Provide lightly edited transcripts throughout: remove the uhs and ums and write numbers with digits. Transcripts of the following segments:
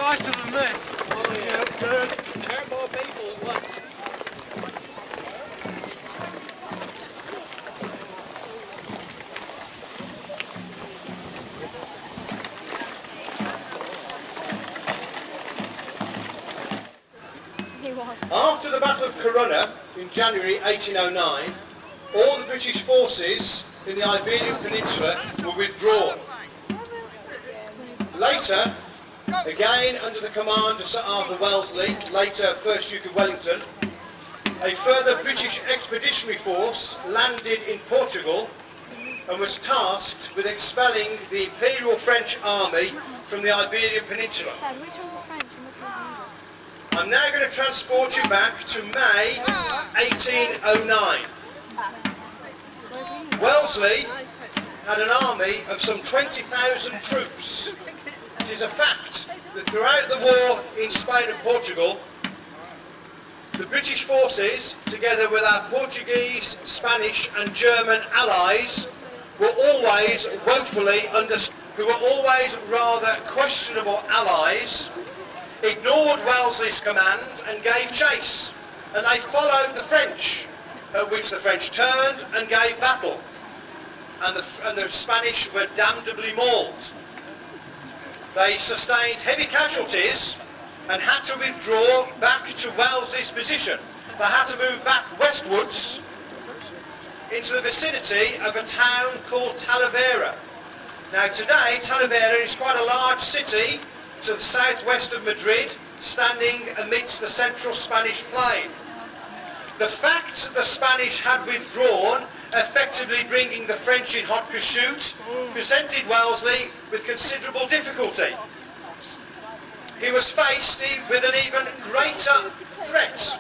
brighter than this. Oh yeah, good. There are more people at once. After the Battle of Corunna in January 1809, all the British forces in the Iberian Peninsula were withdrawn. Later, again under the command of Sir Arthur Wellesley, later 1st Duke of Wellington, a further British expeditionary force landed in Portugal and was tasked with expelling the Imperial French army from the Iberian Peninsula. I'm now going to transport you back to May 1809. Wellesley had an army of some 20,000 troops. It is a fact that throughout the war in Spain and Portugal, the British forces, together with our Portuguese, Spanish and German allies, were always woefully who were always rather questionable allies, ignored Wellesley's command and gave chase, and they followed the French, at which the French turned and gave battle, and the Spanish were damnably mauled. They sustained heavy casualties and had to withdraw back to Wellesley's position. They had to move back westwards into the vicinity of a town called Talavera. Now today, Talavera is quite a large city to the southwest of Madrid, standing amidst the central Spanish plain. The fact that the Spanish had withdrawn, effectively bringing the French in hot pursuit, presented Wellesley with considerable difficulty. He was faced with an even greater threat,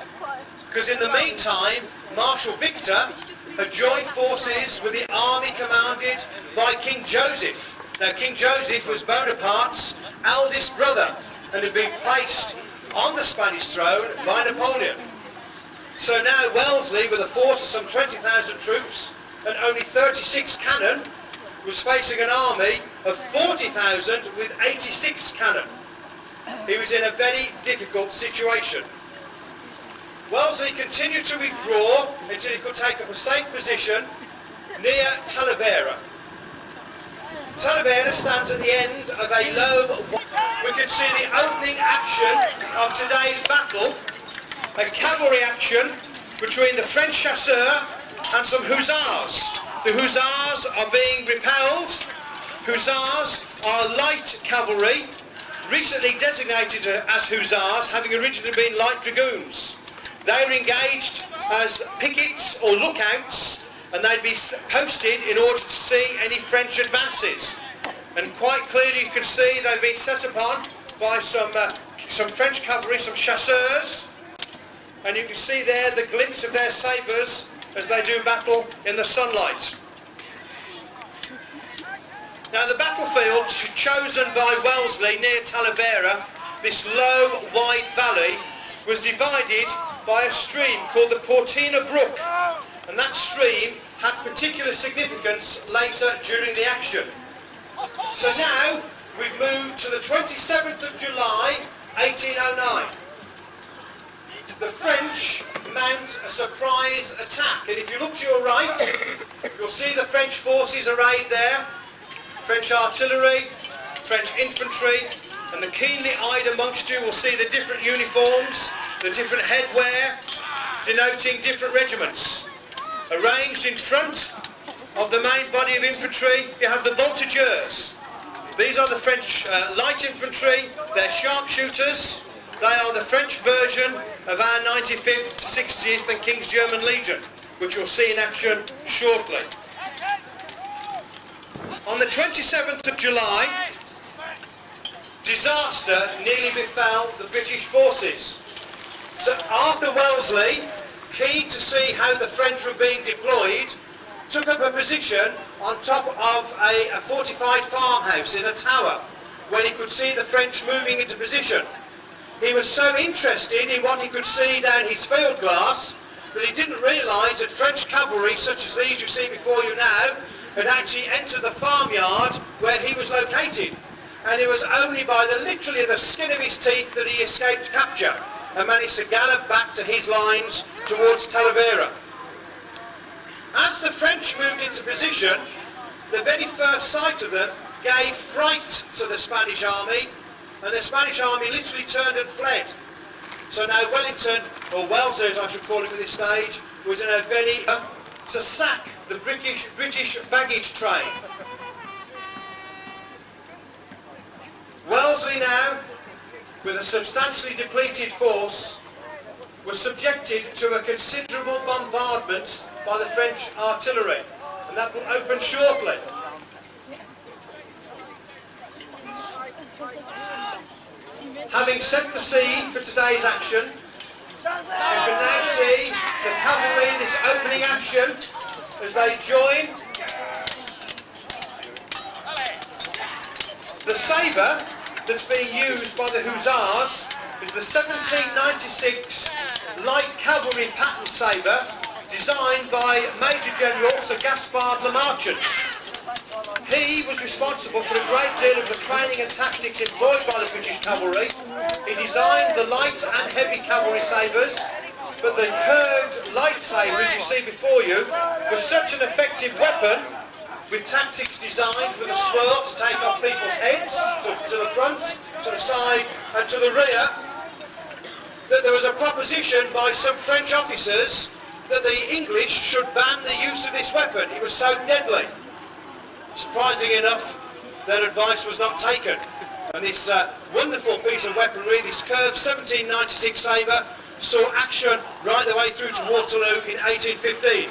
because in the meantime, Marshal Victor had joined forces with the army commanded by King Joseph. Now, King Joseph was Bonaparte's eldest brother and had been placed on the Spanish throne by Napoleon. So now Wellesley, with a force of some 20,000 troops and only 36 cannon, was facing an army of 40,000 with 86 cannon. He was in a very difficult situation. Wellesley continued to withdraw until he could take up a safe position near Talavera. Talavera stands at the end of a low... We can see the opening action of today's battle, a cavalry action between the French chasseurs and some hussars. The hussars are being repelled. Hussars are light cavalry, recently designated as hussars, having originally been light dragoons. They were engaged as pickets or lookouts, and they'd be posted in order to see any French advances. And quite clearly you can see they've been set upon by some French cavalry, some chasseurs, and you can see there the glimpse of their sabres as they do battle in the sunlight. Now the battlefield chosen by Wellesley near Talavera, this low, wide valley, was divided by a stream called the Portina Brook, and that stream had particular significance later during the action. So now we've moved to the 27th of July 1809. The French mount a surprise attack, and if you look to your right, you'll see the French forces arrayed there, French artillery, French infantry, and the keenly eyed amongst you will see the different uniforms, the different headwear, denoting different regiments. Arranged in front of the main body of infantry, you have the voltigeurs. These are the French light infantry, they're sharpshooters. They are the French version of our 95th, 60th and King's German Legion, which you'll see in action shortly. On the 27th of July, disaster nearly befell the British forces. So Arthur Wellesley, keen to see how the French were being deployed, took up a position on top of a fortified farmhouse in a tower, where he could see the French moving into position. He was so interested in what he could see down his field glass that he didn't realise that French cavalry, such as these you see before you now, had actually entered the farmyard where he was located. and it was only by literally the skin of his teeth that he escaped capture and managed to gallop back to his lines towards Talavera. As the French moved into position, the very first sight of them gave fright to the Spanish army, and the Spanish army literally turned and fled. So now Wellington, or Wellesley as I should call it at this stage, was in a very to sack the British baggage train. Wellesley now, with a substantially depleted force, was subjected to a considerable bombardment by the French artillery, and that will open shortly. Having set the scene for today's action, you can now see the cavalry in this opening action as they join. The sabre that's being used by the Hussars is the 1796 light cavalry pattern sabre designed by Major General Sir Gaspard Lamarchant. He was responsible for a great deal of the training and tactics employed by the British cavalry. He designed the light and heavy cavalry sabres, but the curved light sabre, as you see before you, was such an effective weapon, with tactics designed with a swirl to take off people's heads, to the front, to the side and to the rear, that there was a proposition by some French officers that the English should ban the use of this weapon. It was so deadly. Surprisingly enough, their advice was not taken, and this wonderful piece of weaponry, this curved 1796 sabre, saw action right the way through to Waterloo in 1815.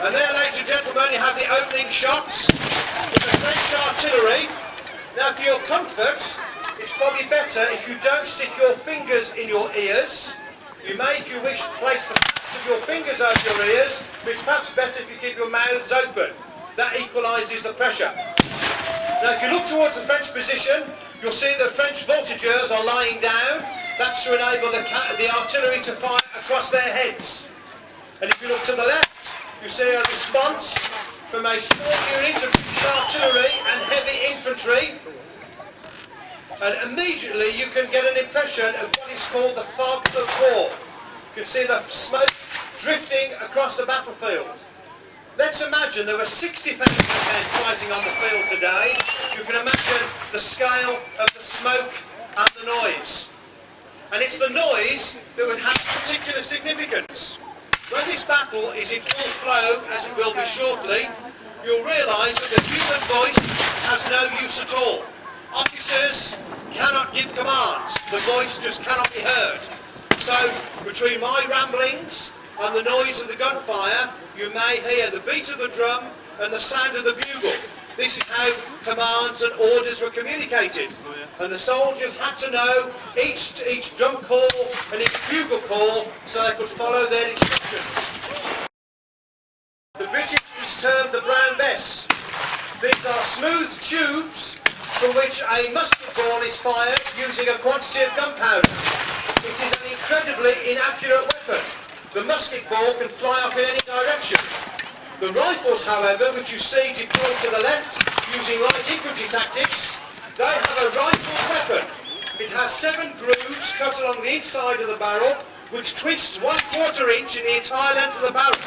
And there, ladies and gentlemen, you have the opening shots with the French artillery. Now, for your comfort, it's probably better if you don't stick your fingers in your ears. You may, if you wish, place the tips of your fingers over your ears, but it's perhaps better if you keep your mouths open. That equalises the pressure. Now, if you look towards the French position, you'll see the French voltigeurs are lying down. That's to enable the artillery to fire across their heads. And if you look to the left, you see a response from a small unit of British artillery and heavy infantry. And immediately you can get an impression of what is called the fog of war. You can see the smoke drifting across the battlefield. Let's imagine there were 60,000 men fighting on the field today. You can imagine the scale of the smoke and the noise. And it's the noise that would have particular significance. When this battle is in full flow, as it will be shortly, you'll realise that the human voice has no use at all. Officers cannot give commands. The voice just cannot be heard. So, between my ramblings and the noise of the gunfire, you may hear the beat of the drum and the sound of the bugle. This is how commands and orders were communicated. And the soldiers had to know each drum call and each bugle call so they could follow their instructions. The British is termed the brown bess. These are smooth tubes from which a musket ball is fired using a quantity of gunpowder. It is an incredibly inaccurate weapon. The musket ball can fly off in any direction. The rifles, however, which you see deployed to the left using light infantry tactics, they have a rifle weapon. It has 7 grooves cut along the inside of the barrel, which twists 1/4 inch in the entire length of the barrel.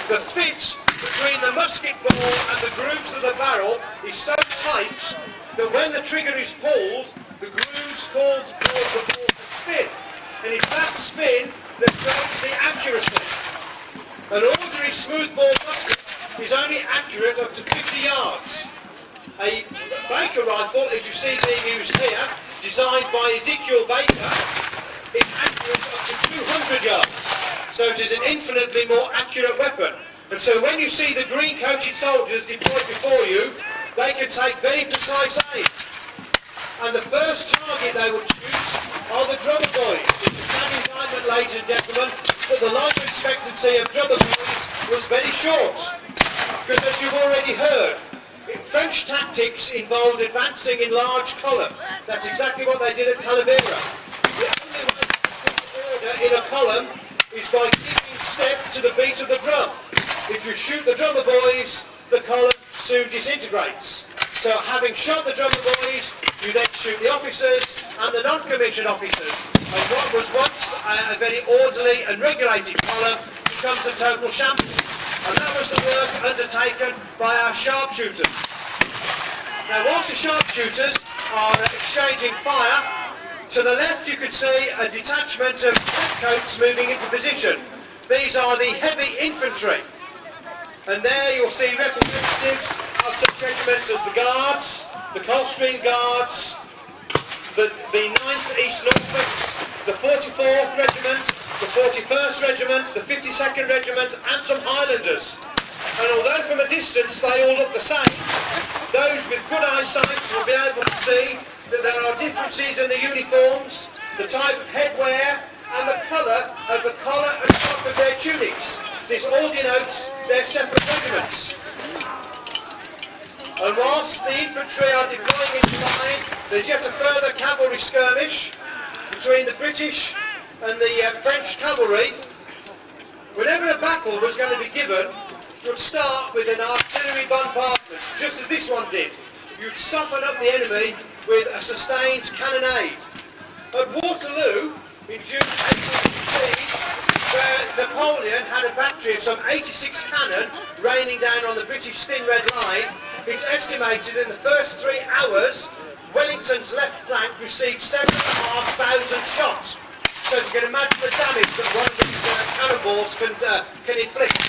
The fit between the musket ball and the grooves of the barrel is so tight that when the trigger is pulled, the grooves cause the ball to spin. And it's that spin that drives the accuracy. An ordinary smoothbore musket is only accurate up to 50 yards. A Baker rifle, as you see being used here, designed by Ezekiel Baker, is accurate up to 200 yards. So it is an infinitely more accurate weapon. And so when you see the green-coated soldiers deployed before you, they can take very precise aim. And the first target they will choose are the drummer boys. It's a sad indictment, ladies and gentlemen, that the life expectancy of drummer boys was very short. Because as you've already heard, French tactics involved advancing in large column. That's exactly what they did at Talavera. The only way to put order in a column is by keeping step to the beat of the drum. If you shoot the drummer boys, the column soon disintegrates. So having shot the drummer boys, you then shoot the officers and the non-commissioned officers. And what was once a very orderly and regulated column becomes a total shambles. And that was the work undertaken by our sharpshooters. Now whilst the sharpshooters are exchanging fire, to the left you can see a detachment of coats moving into position. These are the heavy infantry. And there you'll see representatives of such regiments as the Guards, the Coldstream Guards, the 9th East Norfolks, the 44th Regiment, the 41st Regiment, the 52nd Regiment and some Highlanders. And although from a distance they all look the same, those with good eyesight will be able to see that there are differences in the uniforms, the type of headwear and the colour of the collar and top of their tunics. This all denotes their separate regiments. And whilst the infantry are deploying into line, there's yet a further cavalry skirmish between the British and the French cavalry. Whenever a battle was going to be given, it would start with an artillery bombardment, just as this one did. You'd soften up the enemy with a sustained cannonade. At Waterloo, in June 1815, where Napoleon had a battery of some 86 cannon raining down on the British Thin Red Line, it's estimated in the first 3 hours, Wellington's left flank received 7,500 shots. So you can imagine the damage that one of these cannonballs can inflict.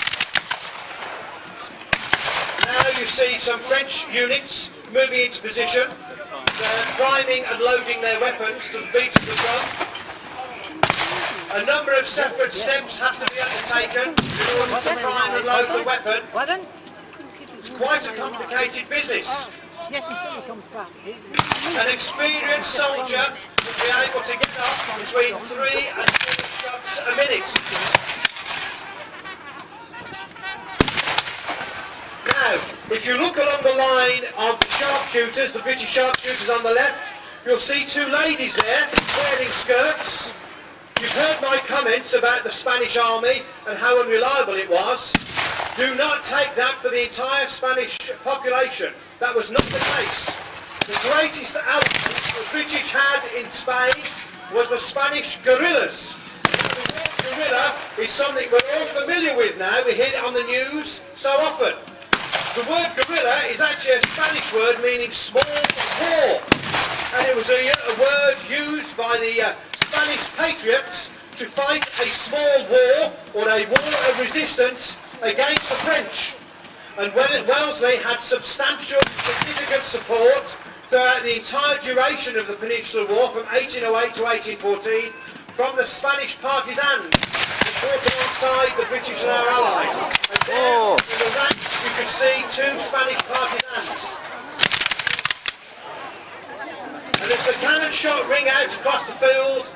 Now you see some French units moving into position. They're priming and loading their weapons to the beat of the drum. A number of separate steps have to be undertaken in order to prime and load the weapon. It's quite a complicated business. An experienced soldier will be able to get off between 3 and 4 shots a minute. Now, if you look along the line of the sharpshooters, the British sharpshooters on the left, you'll see 2 ladies there wearing skirts. You've heard my comments about the Spanish army and how unreliable it was. Do not take that for the entire Spanish population. That was not the case. The greatest ally the British had in Spain was the Spanish guerrillas. The word guerrilla is something we're all familiar with now. We hear it on the news so often. The word guerrilla is actually a Spanish word meaning small war. And it was a word used by the Spanish patriots to fight a small war or a war of resistance against the French. And Wellesley had substantial, significant support throughout the entire duration of the Peninsular War from 1808 to 1814 from the Spanish partisans who fought alongside the British and our allies. And there in the ranks you can see 2 Spanish partisans. And as the cannon shot ring out across the field,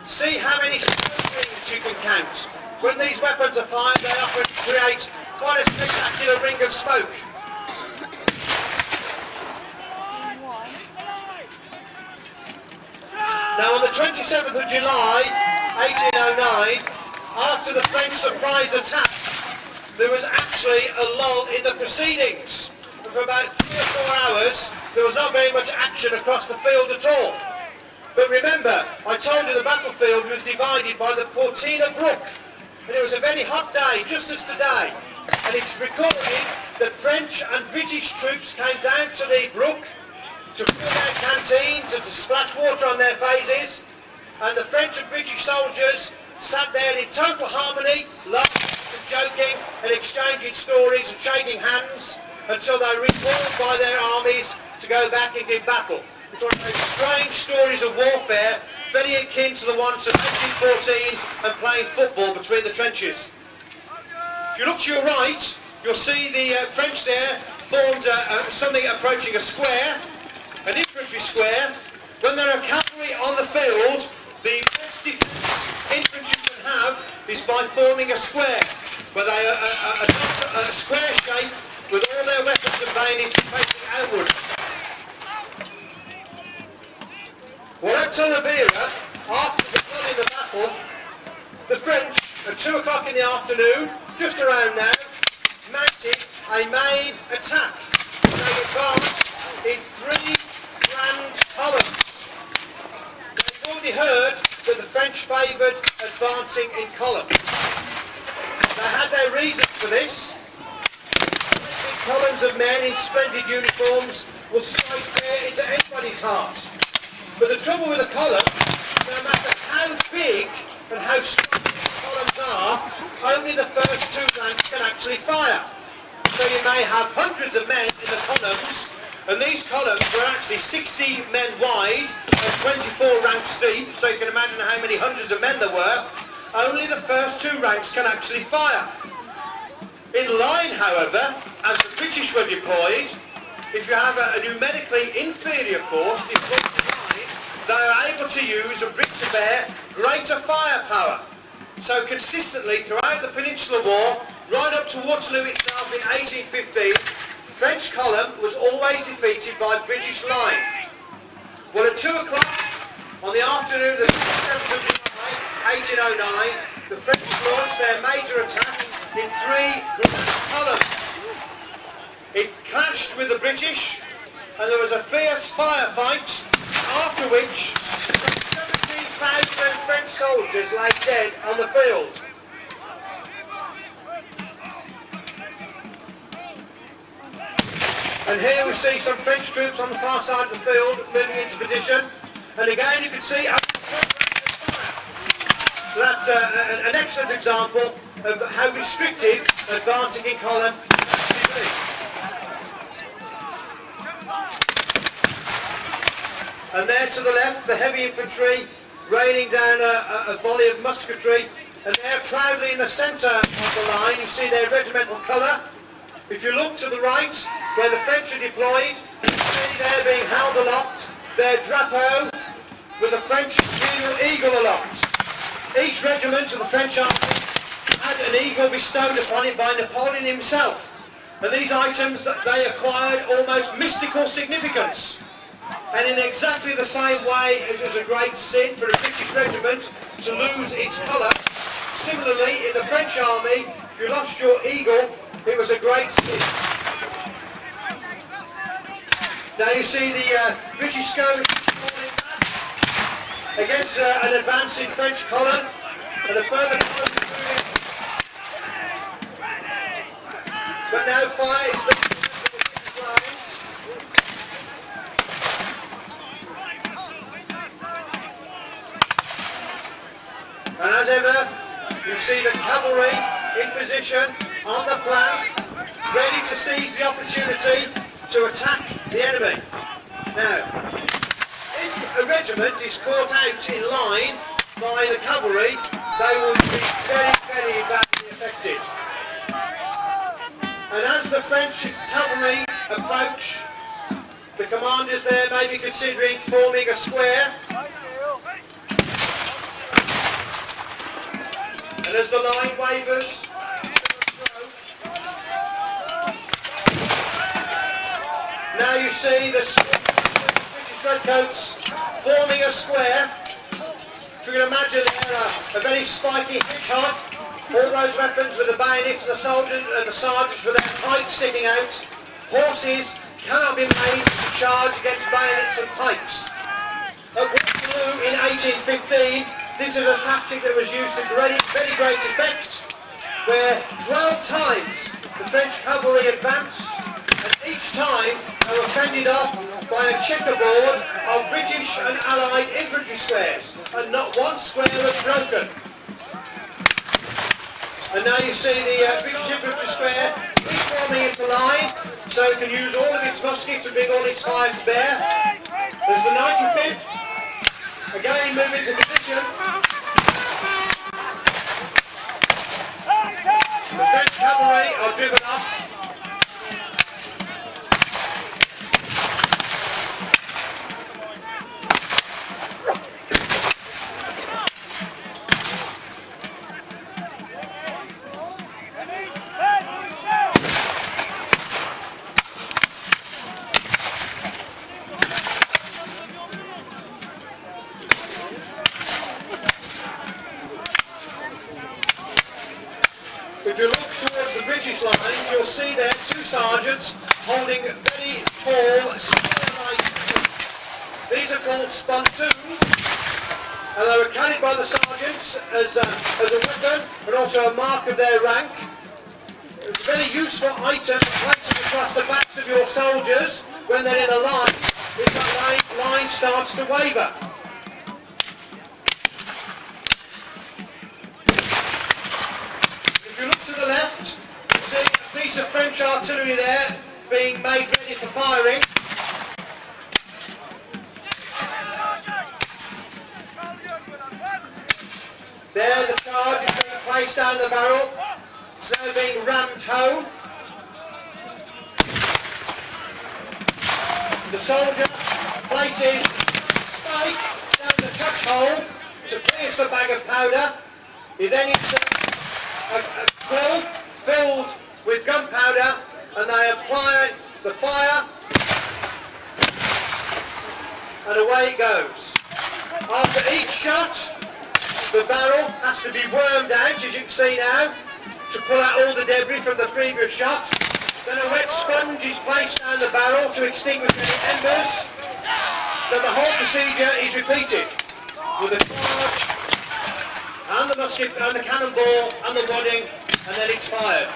see how many rings you can count. When these weapons are fired, they often create quite a spectacular ring of smoke. Now on the 27th of July 1809, after the French surprise attack, there was actually a lull in the proceedings. And for about 3 or 4 hours, there was not very much action across the field at all. But remember, I told you the battlefield was divided by the Portina Brook. And it was a very hot day, just as today. And it's recorded that French and British troops came down to the brook to fill their canteens and to splash water on their faces. And the French and British soldiers sat there in total harmony, laughing and joking and exchanging stories and shaking hands until they were recalled by their armies to go back and give battle. It's one of those strange stories of warfare, very akin to the ones of 1814 and playing football between the trenches. If you look to your right, you'll see the French there formed something approaching a square, an infantry square. When there are cavalry on the field, the best defence infantry can have is by forming a square, where they adopt a square shape with all their weapons and bayonets facing outward. Well, at Talavera, after the blood in the battle, the French, at 2 o'clock in the afternoon, just around now, mounted a main attack. They advanced in 3 grand columns. We've already heard that the French favoured advancing in column. They had their reasons for this. Big columns of men in splendid uniforms will strike fear into anybody's heart. But the trouble with a column, no matter how big and how strong the columns are, only the first 2 ranks can actually fire. So you may have hundreds of men in the columns, and these columns were actually 60 men wide and 24 ranks deep, so you can imagine how many hundreds of men there were. Only the first 2 ranks can actually fire. In line, however, as the British were deployed, if you have a numerically inferior force deployed in line, they are able to use and bring to bear greater firepower. So consistently throughout the Peninsular War, right up to Waterloo itself in 1815, French column was always defeated by British line. Well, at 2 o'clock on the afternoon of the 27th of July 1809, the French launched their major attack in 3 columns. It clashed with the British, and there was a fierce firefight, after which 17,000 French soldiers lay dead on the field. And here we see some French troops on the far side of the field moving into position, and again you can see so that's an excellent example of how restrictive advancing in column actually is. And there to the left, the heavy infantry raining down a volley of musketry, and there proudly in the centre of the line you see their regimental colour. If you look to the right, where the French are deployed, you see there being held aloft their drapeau with the French eagle aloft. Each regiment of the French army had an eagle bestowed upon it by Napoleon himself, and these items they acquired almost mystical significance. And in exactly the same way it was a great sin for a British regiment to lose its colour, similarly in the French army, if you lost your eagle, it was a great sin. Now you see the British skirmishers falling back against an advancing French column, and a further column is moving. But now fire is being and as ever, you see the cavalry in position on the flank, ready to seize the opportunity to attack the enemy. Now, if a regiment is caught out in line by the cavalry, they will be very, very badly affected. And as the French cavalry approach, the commanders there may be considering forming a square. And as the line wavers, now you see the British redcoats forming a square. If you can imagine there a very spiky hedgehog, all those weapons with the bayonets and the soldiers and the sergeants with their pikes sticking out. Horses cannot be made to charge against bayonets and pikes. At Waterloo in 1815, this is a tactic that was used to very great effect, where 12 times the French cavalry advanced, and each time they were fended off by a checkerboard of British and Allied infantry squares, and not one square was broken. And now you see the British infantry square reforming into line, so it can use all of its muskets and bring all its fire to bear. There's the 95th. Again, move into position. The French cavalry are driven off. If you look towards the British lines, you'll see sergeants holding very tall spear-like. These are called spontoons, and they were carried by the sergeants as a weapon and also a mark of their rank. It's a very useful item to place it across the backs of your soldiers when they're in a line, if that line starts to waver. If you look to the left, you see a piece of French artillery there being made ready for firing. There the charge is being placed down the barrel. It's now being rammed home. The soldier places a spike down the touch hole to pierce the bag of powder. He then inserts a quill filled with gunpowder and they apply the fire and away it goes. After each shot, the barrel has to be wormed out, as you can see now, to pull out all the debris from the previous shot. Then a wet sponge is placed down the barrel to extinguish any embers. Then the whole procedure is repeated with the charge and the musket and the cannonball and the wadding, and then it's fired.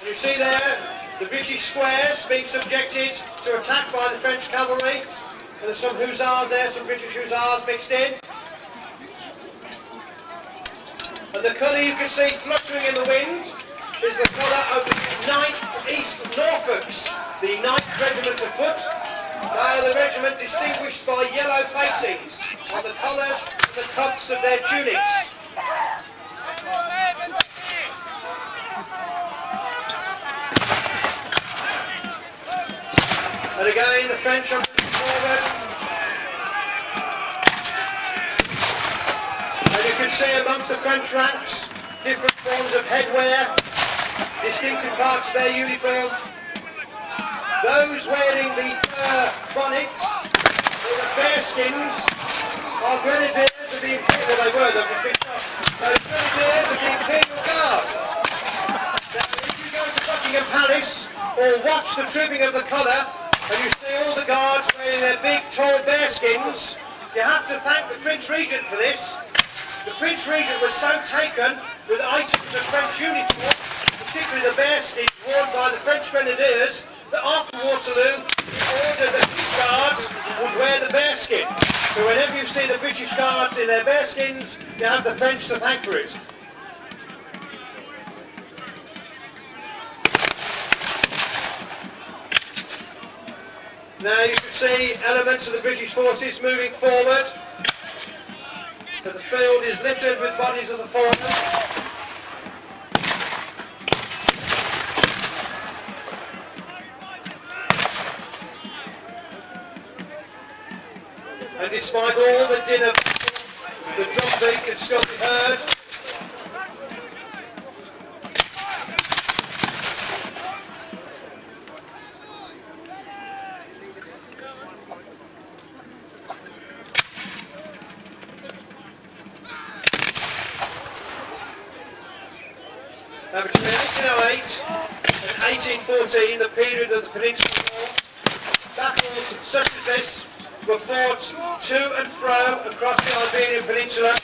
And you see there the British squares being subjected to attack by the French cavalry. And there's some hussars there, some British hussars mixed in. And the colour you can see fluttering in the wind is the colour of the 9th East Norfolks, the 9th Regiment of Foot. They are the regiment distinguished by yellow facings on the collars and the cuffs of their tunics. And again the French are moving forward. And you can see amongst the French ranks different forms of headwear, distinctive parts of their uniform. Those wearing the fur bonnets or the bearskins are grenadiers of the Imperial, well, they were, they've been shot. Those grenadiers of the Imperial Guard. Now if you go to Buckingham Palace or watch the trooping of the colour, and you see all the guards wearing their big, tall bearskins, you have to thank the Prince Regent for this. The Prince Regent was so taken with items of French uniform, particularly the bearskins worn by the French Grenadiers, that after Waterloo, he ordered that his guards would wear the bearskin. So whenever you see the British Guards in their bearskins, you have the French to thank for it. Now you can see elements of the British forces moving forward. So the field is littered with bodies of the fallen. And despite all the dinner, the drumbeat can still be heard. Now between 1808 and 1814, the period of the Peninsular War, battles such as this were fought to and fro across the Iberian Peninsula.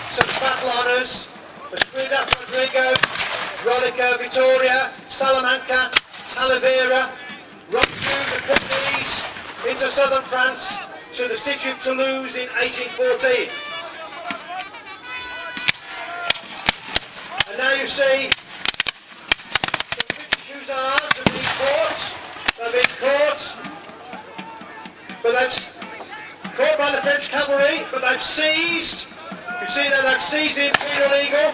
Some battle honours, the Trinidad Rodrigo, Rodica, Vitoria, Salamanca, Talavera, right through the Pyrenees into southern France to the siege of Toulouse in 1814. And now you see the British hussars have been caught. They've been caught, but they've caught by the French cavalry, but they've seized. You see that they've seized the Imperial Eagle.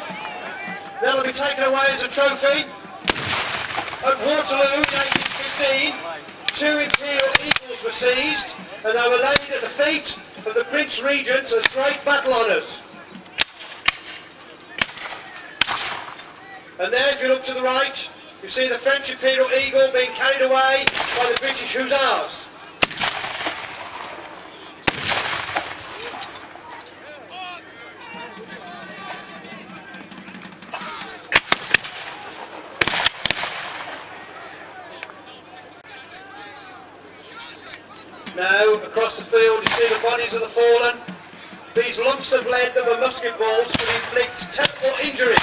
That'll be taken away as a trophy. At Waterloo in 1815, 2 Imperial Eagles were seized, and they were laid at the feet of the Prince Regent as great battle honours. And there, if you look to the right, you see the French Imperial Eagle being carried away by the British Hussars. Now, across the field, you see the bodies of the fallen. These lumps of lead that were musket balls could inflict terrible injuries.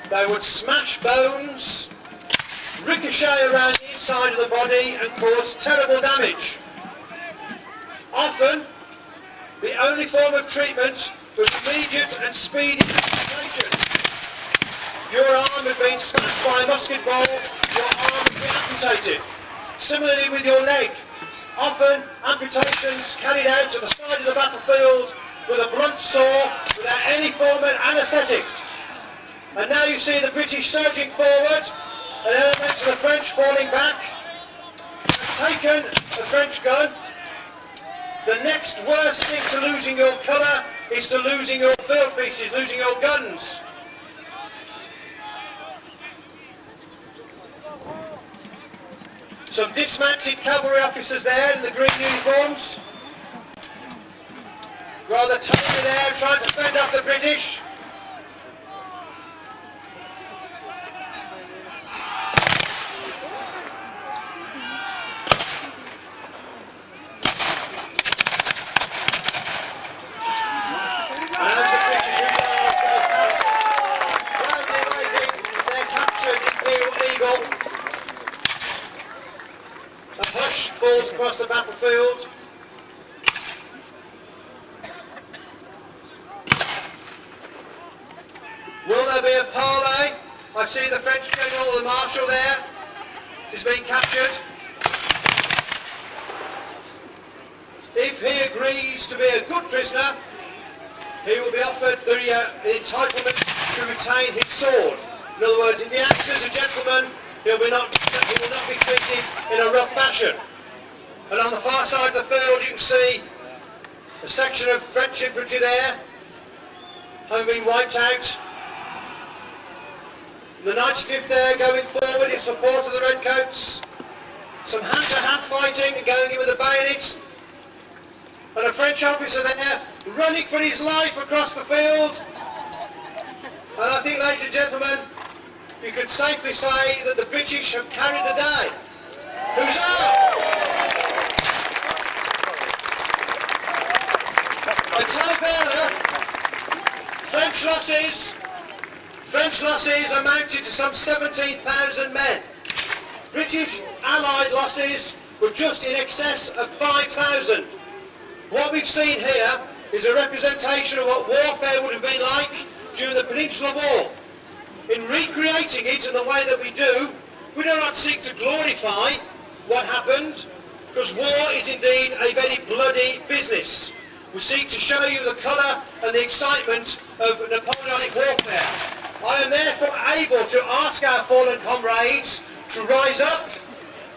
They would smash bones, ricochet around the inside of the body and cause terrible damage. Often, the only form of treatment was immediate and speedy amputation. If your arm had been smashed by a musket ball, your arm would be amputated. Similarly with your leg. Often, amputations carried out at the side of the battlefield with a blunt saw without any form of anaesthetic. And now you see the British surging forward, and elements of the French falling back, have taken a French gun. The next worst thing to losing your colour is to losing your field pieces, losing your guns. Some dismounted cavalry officers there in the green uniforms. Rather tiny there, trying to fend off the British. Falls across the battlefield. Will there be a parley? I see the French General, the Marshal there, is being captured. If he agrees to be a good prisoner, he will be offered the entitlement to retain his sword. In other words, if he acts as a gentleman, he will not be treated in a rough fashion. And on the far side of the field you can see a section of French infantry there, having been wiped out. The 95th there going forward in support of the Redcoats. Some hand-to-hand fighting and going in with the bayonets. And a French officer there running for his life across the field. And I think, ladies and gentlemen, you can safely say that the British have carried the day. Huzzah! A time earlier, French losses amounted to some 17,000 men. British Allied losses were just in excess of 5,000. What we've seen here is a representation of what warfare would have been like during the Peninsular War. In recreating it in the way that we do not seek to glorify what happened, because war is indeed a very bloody business. We seek to show you the colour and the excitement of Napoleonic warfare. I am therefore able to ask our fallen comrades to rise up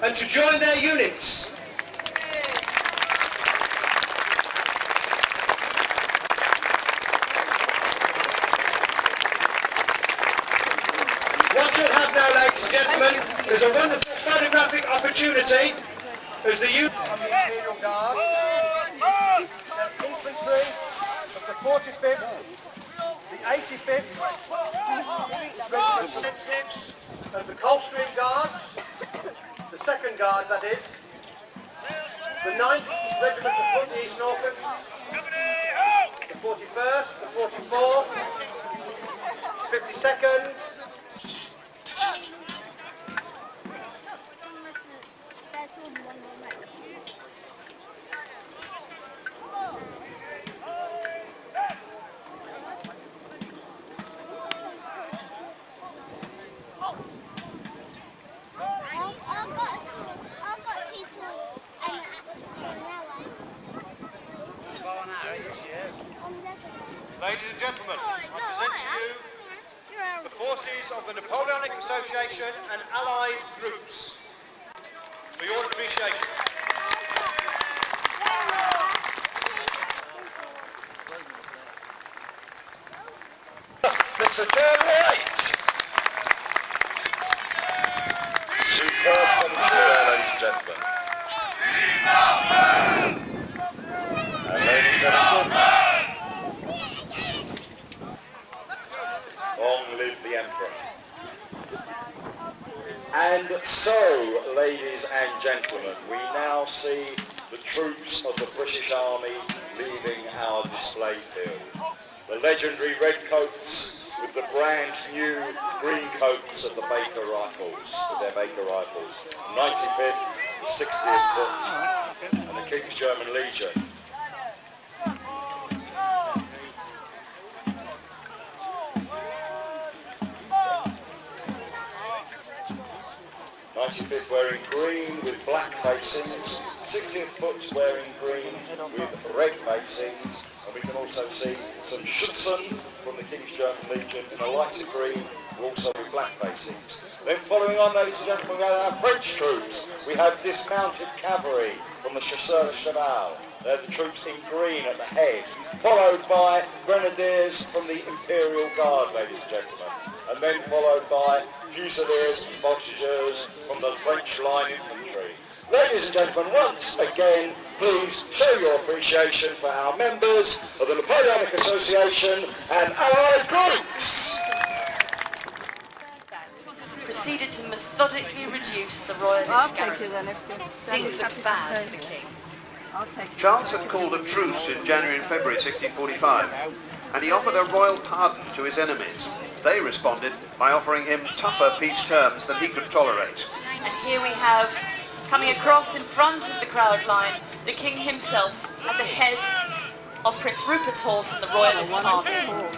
and to join their units. What you'll have now, ladies and gentlemen, is a wonderful photographic opportunity as the unit of the Imperial Guard, the infantry of the 45th, the 85th, Regiment 6 of the Coldstream Guards, the 2nd Guards that is, the 9th Regiment of Foot, the East Norfolk, the 41st, the 44th, 52nd, Ladies and gentlemen, I present to you the forces of the Napoleonic Association and Allied groups for your appreciation. Mr. Stoneleigh! Superb commentary, ladies and gentlemen. And ladies and gentlemen, long live the Emperor. And And so, ladies and gentlemen, we now see the troops of the British Army leaving our display field. The legendary redcoats with the brand new green coats of the Baker Rifles, with their Baker Rifles. 95th, the 60th Foot, and the King's German Legion. 95th wearing green with black facings, 60th Foot wearing green with red facings, and we can also see some Schützen from the King's German Legion in a lighter green, also with black facings. Then following on, ladies and gentlemen, we have our French troops. We have dismounted cavalry from the Chasseurs de Cheval. They're the troops in green at the head, followed by grenadiers from the Imperial Guard, ladies and gentlemen, and then followed by fusiliers and voltigeurs from the French line infantry. Ladies and gentlemen, once again, please show your appreciation for our members of the Napoleonic Association and allied groups. Proceeded to methodically reduce the royalist garrison. Things looked bad for the king. Charles had called a truce in January and February 1645, and he offered a royal pardon to his enemies. They responded by offering him tougher peace terms than he could tolerate. And here we have, coming across in front of the crowd line, the king himself at the head of Prince Rupert's horse and the royalist army.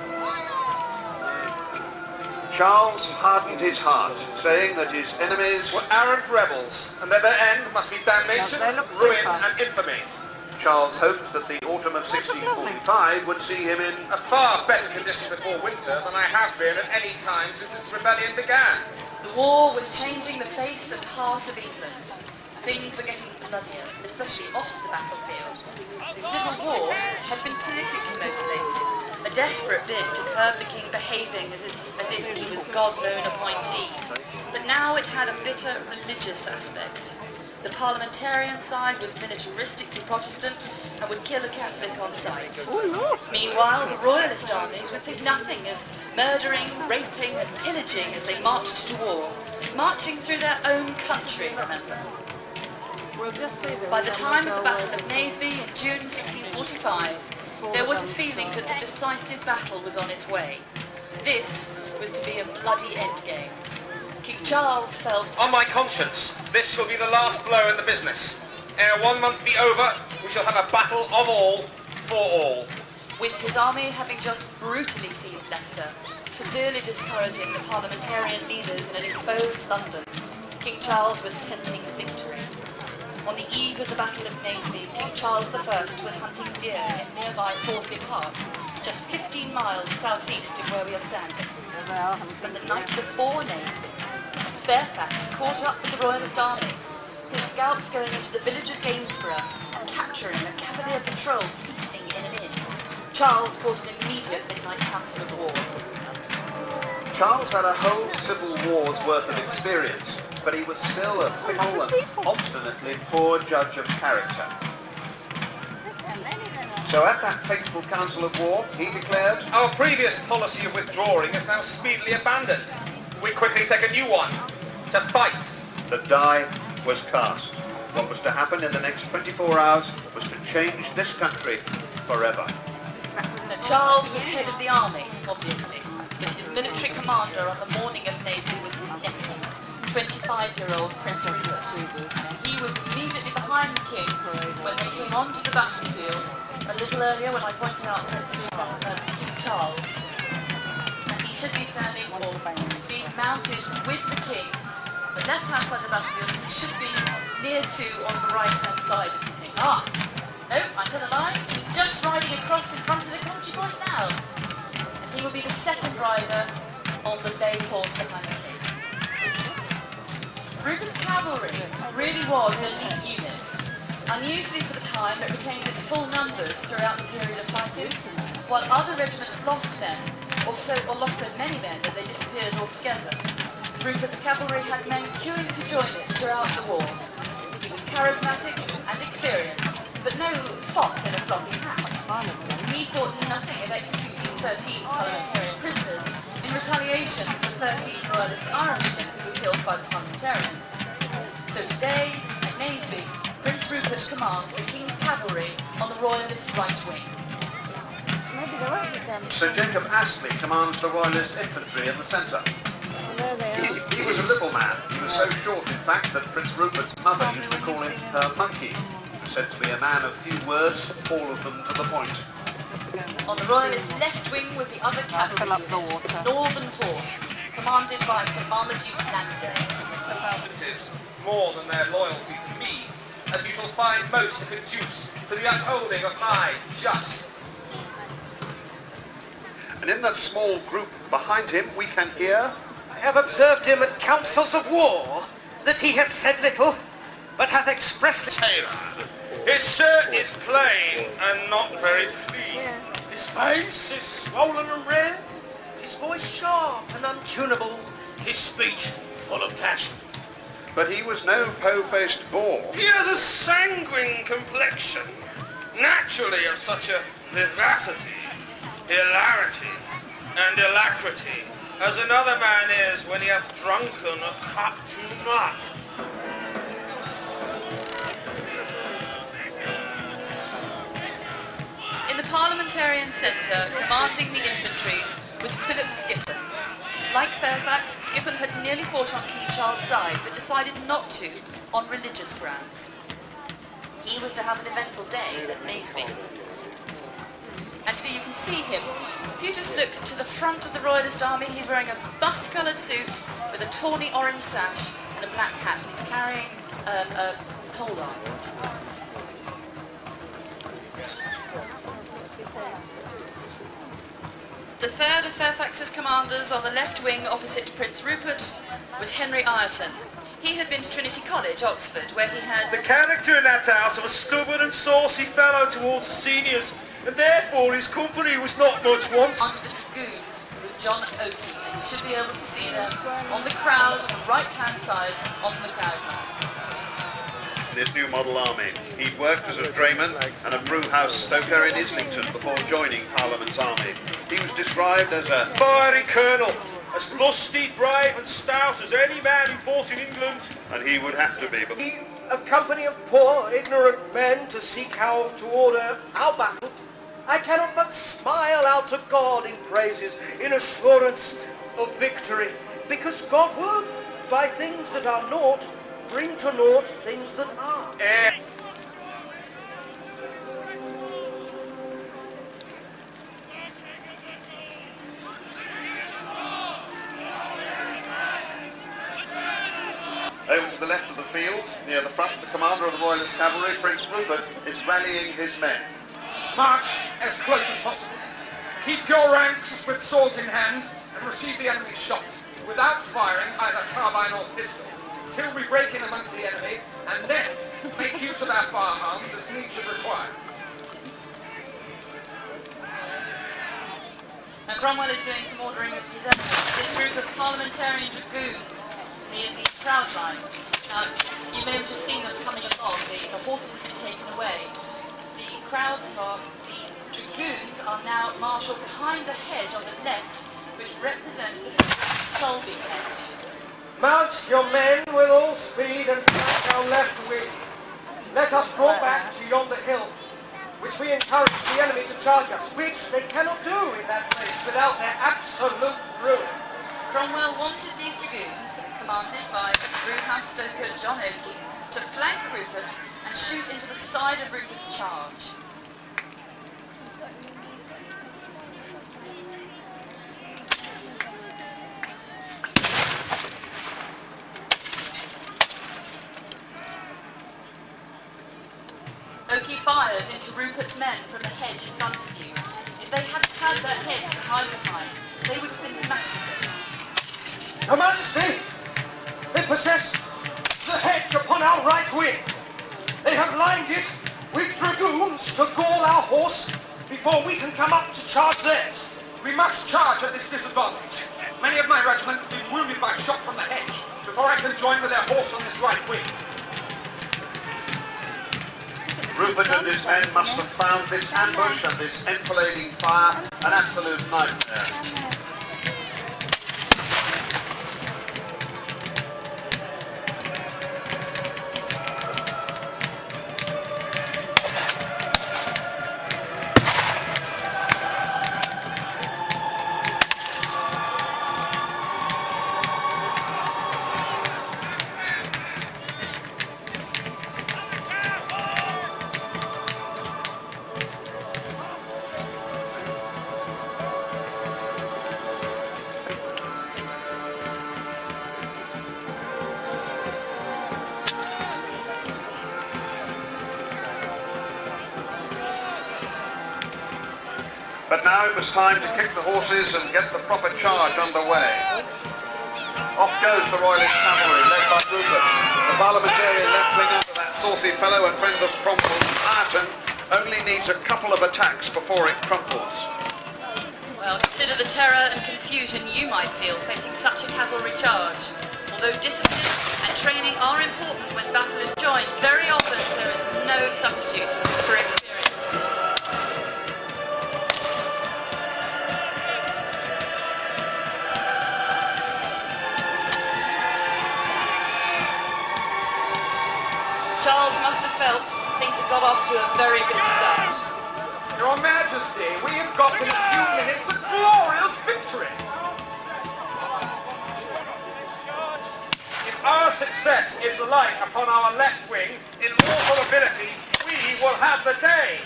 Charles hardened his heart, saying that his enemies were arrant rebels, and that their end must be damnation, ruin, and infamy. Charles hoped that the autumn of 1645 would see him in A far better condition before winter than I have been at any time since its rebellion began. The war was changing the face and heart of England. Things were getting bloodier, especially off the battlefield. The Civil War had been politically motivated, a desperate bid to curb the king behaving as if he was God's own appointee. But now it had a bitter religious aspect. The parliamentarian side was militaristically Protestant and would kill a Catholic on sight. Meanwhile, the royalist armies would think nothing of murdering, raping and pillaging as they marched to war, marching through their own country, remember. By the time of the Battle of Naseby in June 1645, there was a feeling that the decisive battle was on its way. This was to be a bloody endgame. King Charles felt... On my conscience, this shall be the last blow in the business. Ere 1 month be over, we shall have a battle of all, for all. With his army having just brutally seized Leicester, severely discouraging the parliamentarian leaders in an exposed London, King Charles was scenting victory. On the eve of the Battle of Naseby, King Charles I was hunting deer in nearby Thorsley Park, just 15 miles southeast of where we are standing. But the night before Naseby, Fairfax caught up with the Royalist army, his scouts going into the village of Gainsborough and capturing a Cavalier patrol feasting in an inn. Charles called an immediate midnight council of war. Charles had a whole civil war's worth of experience, but he was still a fickle and obstinately poor judge of character. So at that fateful council of war, he declared, Our previous policy of withdrawing is now speedily abandoned. We quickly take a new one, to fight. The die was cast. What was to happen in the next 24 hours was to change this country forever. Now, Charles was head of the army, obviously, but his military commander on the morning of Naseby was his nephew, 25-year-old Prince Rupert. He was immediately behind the king when they came onto the battlefield a little earlier when I pointed out King Charles. And he should be standing or being mounted with the king, the left-hand side of the battlefield. He should be near to on the right-hand side of the king. No, I tell a lie. He's just riding across in front of the country right now. And he will be the second rider on the bay horse behind the king. Rupert's cavalry really was an elite unit. Unusually for the time, it retained its full numbers throughout the period of fighting, while other regiments lost men, or lost so many men that they disappeared altogether. Rupert's cavalry had men queuing to join it throughout the war. He was charismatic and experienced, but no fop in a floppy hat. He thought nothing of executing 13 parliamentarian prisoners, in retaliation for 13 Royalist Irishmen who were killed by the Parliamentarians. So today, at Naseby, Prince Rupert commands the King's cavalry on the Royalist right wing. Maybe they won't with them. Sir Jacob Astley commands the Royalist infantry in the centre. Oh, there they are. He was a little man. He was so short, in fact, that Prince Rupert's mother used to call him her monkey. He was said to be a man of few words, all of them to the point. On the Royalist left wing was the other cavalry fill up the unit, water. Northern Horse, commanded by Sir Marmaduke Langdale. This is more than their loyalty to me, as you shall find most to conduce to the upholding of my just. And in that small group behind him, we can hear... I have observed him at councils of war, that he hath said little, but hath expressed... Tailor. His shirt is plain and not very clean. His face is swollen and red. His voice sharp and untunable. His speech full of passion. But he was no po-faced boor. He has a sanguine complexion, naturally of such a vivacity, hilarity, and alacrity, as another man is when he hath drunken a cup too much. In the Parliamentarian centre, commanding the infantry, was Philip Skippon. Like Fairfax, Skippon had nearly fought on King Charles' side, but decided not to on religious grounds. He was to have an eventful day at Naseby. Actually, you can see him. If you just look to the front of the Royalist army, he's wearing a buff-coloured suit with a tawny orange sash and a black hat, and he's carrying a pole arm. The third of Fairfax's commanders on the left wing opposite Prince Rupert was Henry Ireton. He had been to Trinity College, Oxford, where he had... The character in that house of a stubborn and saucy fellow towards the seniors, and therefore his company was not much wanted. Under the dragoons was John Oakey, and you should be able to see them on the crowd, on the right-hand side, on the crowd map. This new model army. He'd worked as a drayman and a brewhouse stoker in Islington before joining Parliament's army. He was described as a Fiery colonel, as lusty, brave and stout as any man who fought in England. and he would have to be. But A company of poor, ignorant men to seek how to order our battle, I cannot but smile out to God in praises, in assurance of victory, because God would, by things that are naught, bring to naught things that are. over to the left of the field, near the front, the commander of the Royalist Cavalry, Prince Rupert, is rallying his men. March as close as possible. Keep your ranks with swords in hand and receive the enemy's shot without firing either carbine or pistol till we break in amongst the enemy, and then make use of our firearms as need should require. Now Cromwell is doing some ordering of his enemies. This group of parliamentarian dragoons near the crowd line. Now, you may have just seen them coming along. The horses have been taken away. The crowds of the dragoons are now marshalled behind the hedge on the left, which represents the Sulby hedge. Mount your men with all speed and flank our left wing. Let us draw back to yonder hill, which we encourage the enemy to charge us, which they cannot do in that place without their absolute ruin. Cromwell wanted these dragoons, commanded by the brewhouse stoker John Oakey, to flank Rupert and shoot into the side of Rupert's charge. Oakey fires into Rupert's men from the hedge in front of you. If they hadn't had their heads to hide behind, they would have been massacred. Your Majesty, they possess the hedge upon our right wing. They have lined it with dragoons to gall our horse before we can come up to charge theirs. We must charge at this disadvantage. Many of my regiment have been wounded by shot from the hedge before I can join with their horse on this right wing. Rupert and his men must have found this ambush and this enfilading fire an absolute nightmare. But now it was time to kick the horses and get the proper charge underway. Off goes the Royalist cavalry, led by Rupert. The parliamentarian left winger to that saucy fellow and friend of Cromwell, Ireton, only needs a couple of attacks before it crumples. Well, consider the terror and confusion you might feel facing such a cavalry charge. Although discipline and training are important when battle is joined, very often there is no substitute for experience. Charles must have felt things had got off to a very good start. Your Majesty, we have got in a few minutes a glorious victory. If our success is reliant upon our left wing, in all probability, we will have the day.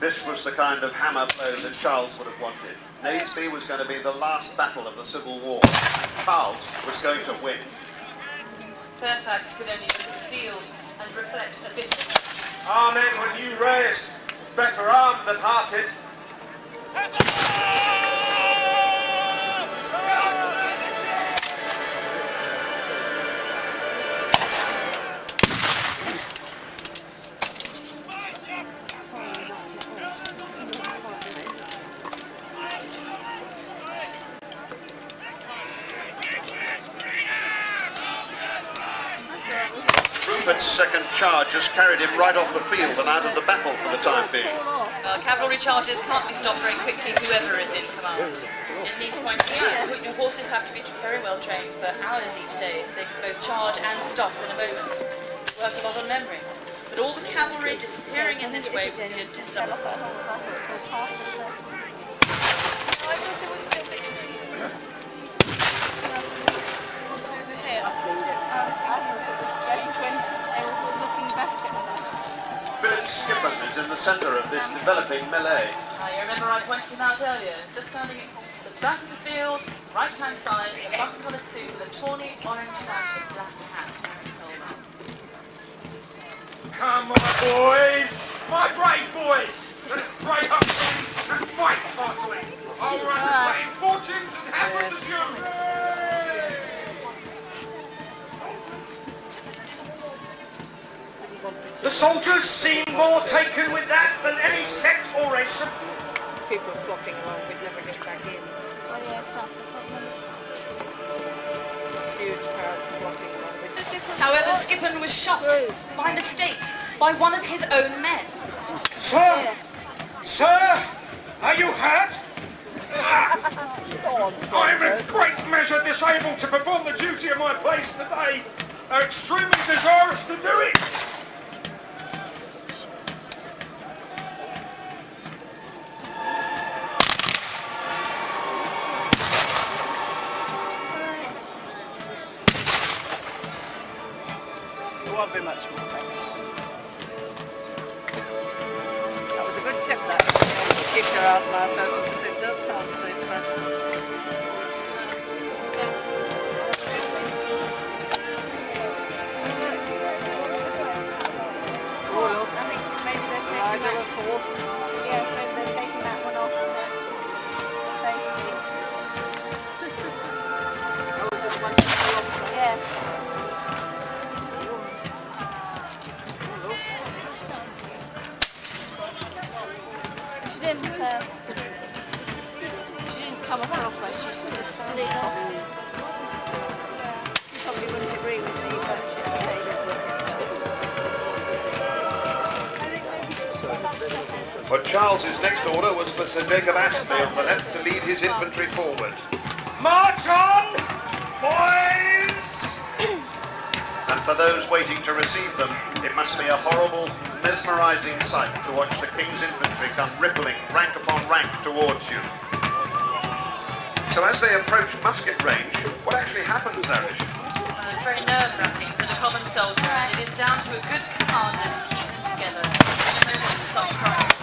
This was the kind of hammer blow that Charles would have wanted. Naseby was going to be the last battle of the Civil War. Charles was going to win. Fairfax could only look at the field and reflect a bit. Our men were new raised, better armed than hearted. Rupert's second charge just carried him right off the field and out of the battle for the time being. Cavalry charges can't be stopped very quickly, whoever is in command. It needs pointing out that your horses have to be very well trained for hours each day. They can both charge and stop in a moment. Work a lot on memory. But all the cavalry disappearing in this way would be a disservice. Skippon is in the centre of this developing melee. You remember I pointed him out earlier, just standing at the back of the field, right-hand side, in a buff-coloured suit with a tawny orange sash and black hat. Come on, boys! My brave boys! Let us break up and fight heartily. I'll run the same fortunes and happens as you! The soldiers seem more taken with that than any sect or race. People flocking around, we'd never get back in. Oh yes, that's the problem. Huge crowds flocking around. However, Skippon was shot by mistake by one of his own men. Sir! Sir! Are you hurt? I am in great measure disabled to perform the duty of my place today. I'm extremely desirous to do it. Won't be much more. That was a good tip, that. Keep your out mouth open because it does help the impression. I think maybe they're taking that. Horse. Yeah, maybe they're taking that one off and then safety. Just one along. Yeah. She didn't come up proper, she sort of slid off. You probably wouldn't agree with me, but she But Charles's next order was for Sir Jacob Astley on the left to lead his infantry forward. March on, boys! And for those waiting to receive them, it must be a horrible, mesmerising sight to watch the King's infantry come rippling rank upon rank towards you. So as they approach musket range, what actually happens there? It's very nerve-wracking for the common soldier, and it is down to a good commander to keep them together in a moment of such crisis.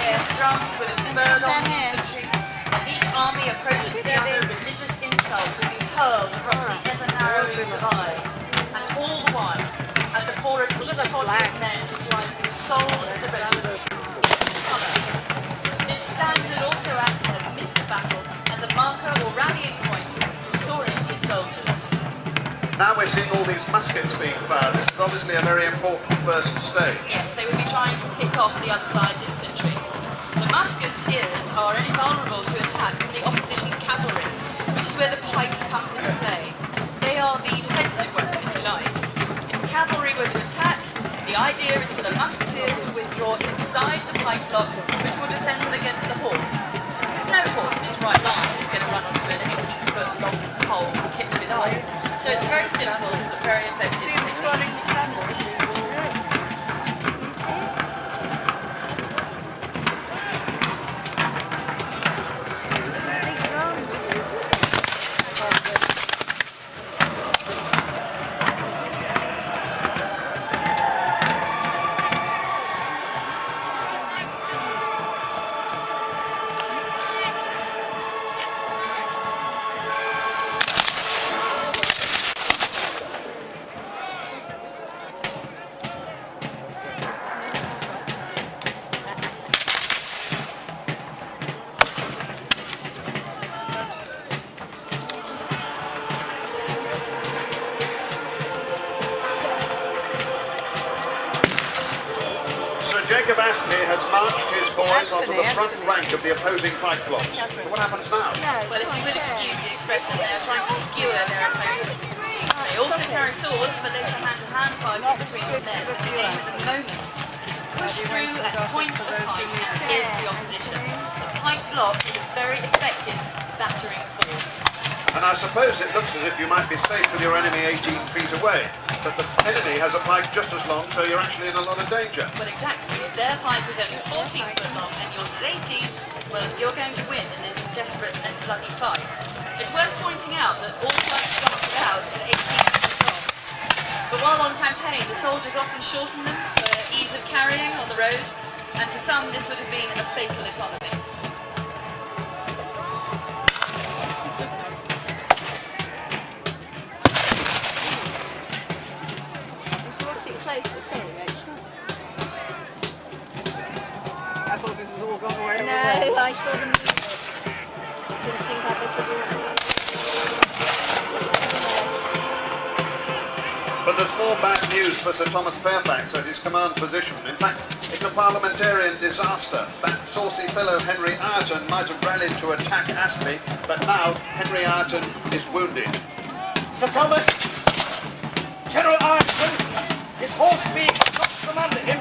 The drums would have spurred on the infantry, as each army approaches the other, religious insults would be hurled across the ever-narrowing divide. And all the while, at the core of each body of men lies the soul of the regiment, colour, we're seeing all these muskets being fired, this is obviously a very important first stage. Yes, they would be trying to pick off the other side's infantry. The musketeers are invulnerable to attack from the opposition's cavalry, which is where the pike comes into play. They are the defensive weapon, if you like. If the cavalry were to attack, the idea is for the musketeers to withdraw inside the pike block, which will defend them against the horse. Because no horse in its right mind is going to run onto an 18-foot long pole tipped with iron. So it's very simple but very effective. Jacob Astley has marched his boys onto the front rank of the opposing pike blocks. What happens now? Well, if you will excuse the expression, they are trying to skewer their opponents. They also carry swords for later hand-to-hand fighting between the men. The aim at the moment is to push through at the point of the pike and pierce the opposition. The pike block is a very effective battering force. And I suppose it looks as if you might be safe with your enemy 18 feet away, but the enemy has a pike just as long, so you're actually in a lot of danger. Well, exactly. If their pike was only 14 foot long and yours is 18, well, you're going to win in this desperate and bloody fight. It's worth pointing out that all pikes started out at 18 feet long. But while on campaign, the soldiers often shorten them for ease of carrying on the road, and for some this would have been a fatal economy. No, I saw them. Didn't think I would do it. But there's more bad news for Sir Thomas Fairfax at his command position. In fact, it's a parliamentarian disaster. That saucy fellow Henry Ireton might have rallied to attack Astley, but now Henry Ireton is wounded. Sir Thomas, General Ireton, his horse being knocked from under him,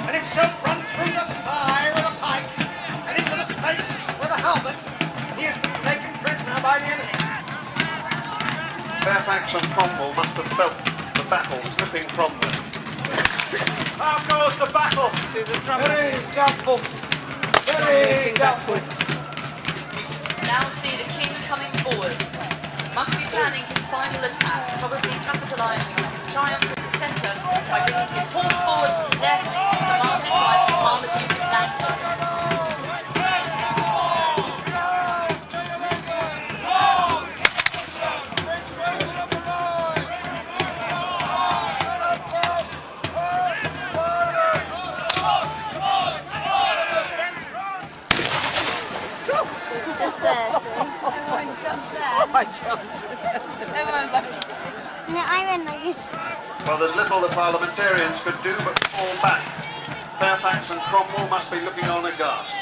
and himself run through the thigh with a pike, and into the face with a helmet. He has been taken prisoner by the enemy. Fairfax and Cromwell must have felt the battle slipping from them. How goes the battle? Very doubtful. Very doubtful. Now see the king coming forward. Must be planning his final attack, probably capitalising on his triumph in the centre by bringing his horse forward left, commanded by Sir Marmaduke Langford. Just there, see? Just there. I jumped. No, I went like this. Well, there's little the parliamentarians could do but fall back. Fairfax and Cromwell must be looking on aghast.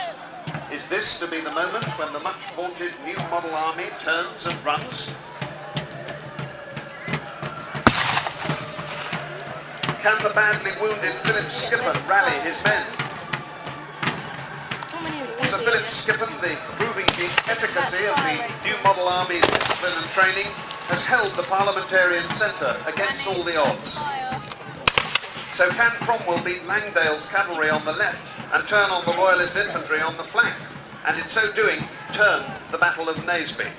Is this to be the moment when the much-vaunted new model army turns and runs? Can the badly wounded Philip Skippon rally his men? Sir Philip Skippon, proving the efficacy of the new model army's discipline and training, has held the parliamentarian centre against all the odds. So can Cromwell beat Langdale's cavalry on the left and turn on the Royalist infantry on the flank, and in so doing turn the Battle of Naseby?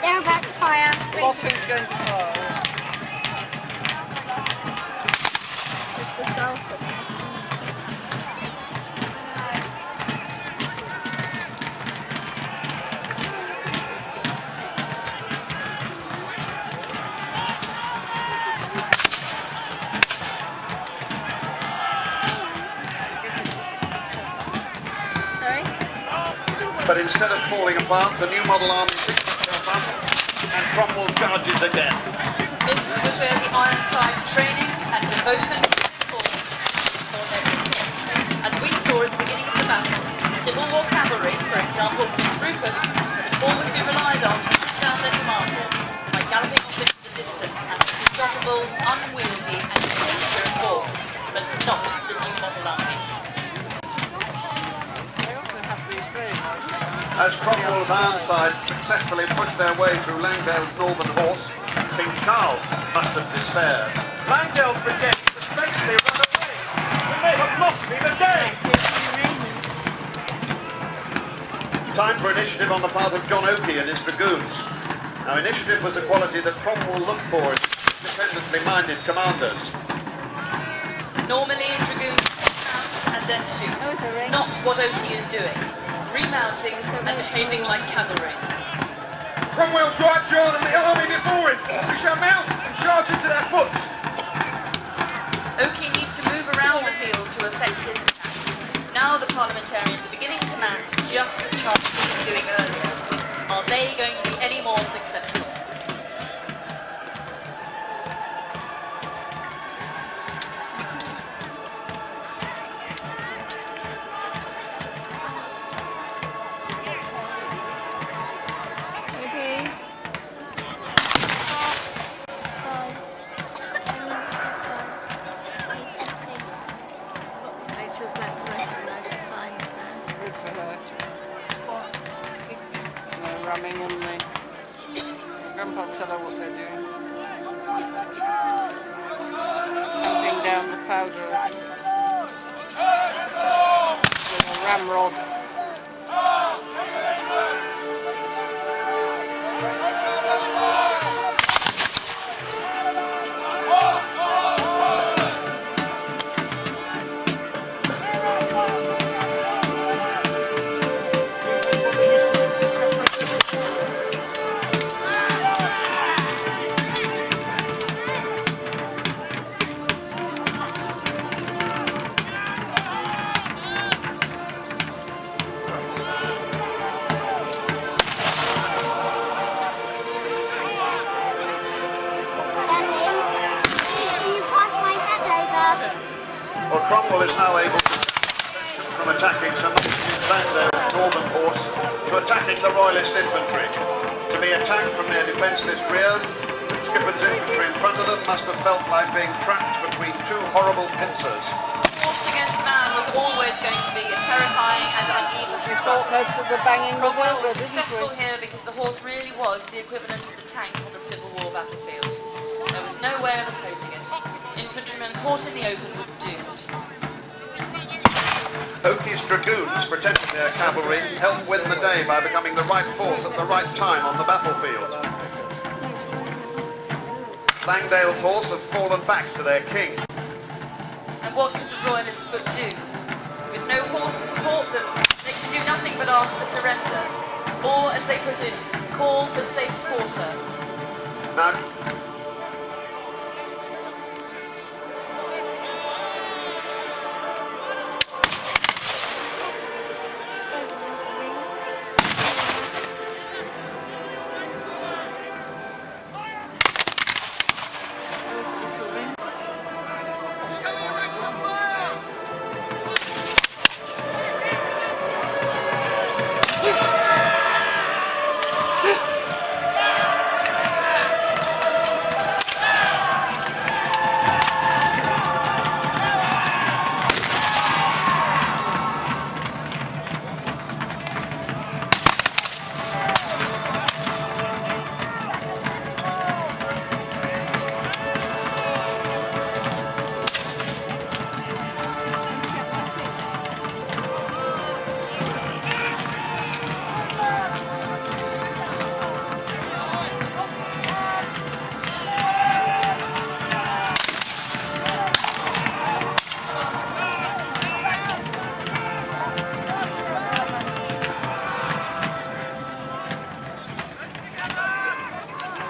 They're about to fire. Bottom's going to fire. It's the sulphur. But instead of falling apart, the new model army picks itself up and Cromwell charges again. This was where the Ironsides training and devotion formed for everything. As we saw at the beginning of the battle, Civil War cavalry, for example Prince Rupert's, would always be relied on to shoot down their commanders by galloping off into the distance as an unstoppable, unwieldy and dangerous force, but not the new model army. As Cromwell's Ironsides successfully pushed their way through Langdale's northern horse, King Charles must have despaired. Langdale's brigade has basically run away. We may have lost me the day. Time for initiative on the part of John Oakey and his dragoons. Now, initiative was a quality that Cromwell looked for in independently minded commanders. Normally dragoons mount and then shoot, not what Oakey is doing, remounting and behaving like cavalry. Cromwell drives your army before him. We shall mount and charge into their foot. Oakey needs to move around the field to effect his attack. Now the parliamentarians are beginning to mass just as Charles was doing earlier. Are they going to be any more successful? Okay. It's just let's recognise the signs now. Good for her. They're ramming on me. Grandpa tell her what they're doing. Stamping down the powder with a ramrod. Well, Cromwell is now able to from attacking Sir Langdale's northern horse to attacking the Royalist infantry. To be attacked from their defenceless rear, with Skipper's infantry in front of them must have felt like being trapped between two horrible pincers. Horse against man was always going to be a terrifying and uneven We thought most of the banging was Cromwell over, was didn't successful we? here because the horse really was the equivalent of the tank on the Civil War battlefield. There was no way of opposing it. Infantrymen caught in the open were doomed. Oakey's dragoons protected their cavalry, helped win the day by becoming the right force at the right time on the battlefield. Langdale's horse had fallen back to their king. And what could the Royalist foot do? With no horse to support them, they could do nothing but ask for surrender, or, as they put it, call for safe quarter. Now,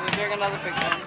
We're doing another big one.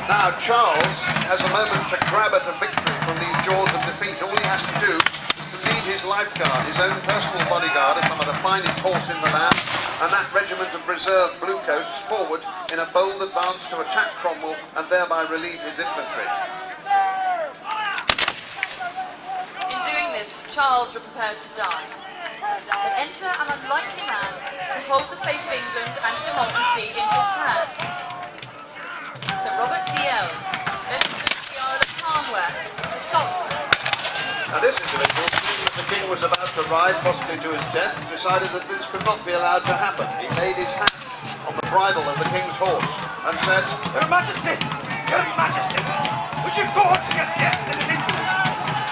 Now Charles has a moment to grab at a victory from these jaws of defeat. All he has to do is to lead his lifeguard, his own personal bodyguard, and some of the finest horse in the land, and that regiment of reserve bluecoats forward in a bold advance to attack Cromwell and thereby relieve his infantry. In doing this, Charles were prepared to die. But enter an unlikely man to hold the fate of England and democracy in his hands. Sir Robert D.L., resident of the Isle of Carnwath, Wisconsin. Now this individual, seeing that the king was about to ride, possibly to his death, decided that this could not be allowed to happen. He laid his hand on the bridle of the king's horse and said, Your Majesty! Your Majesty! Would you go to your death in an instant?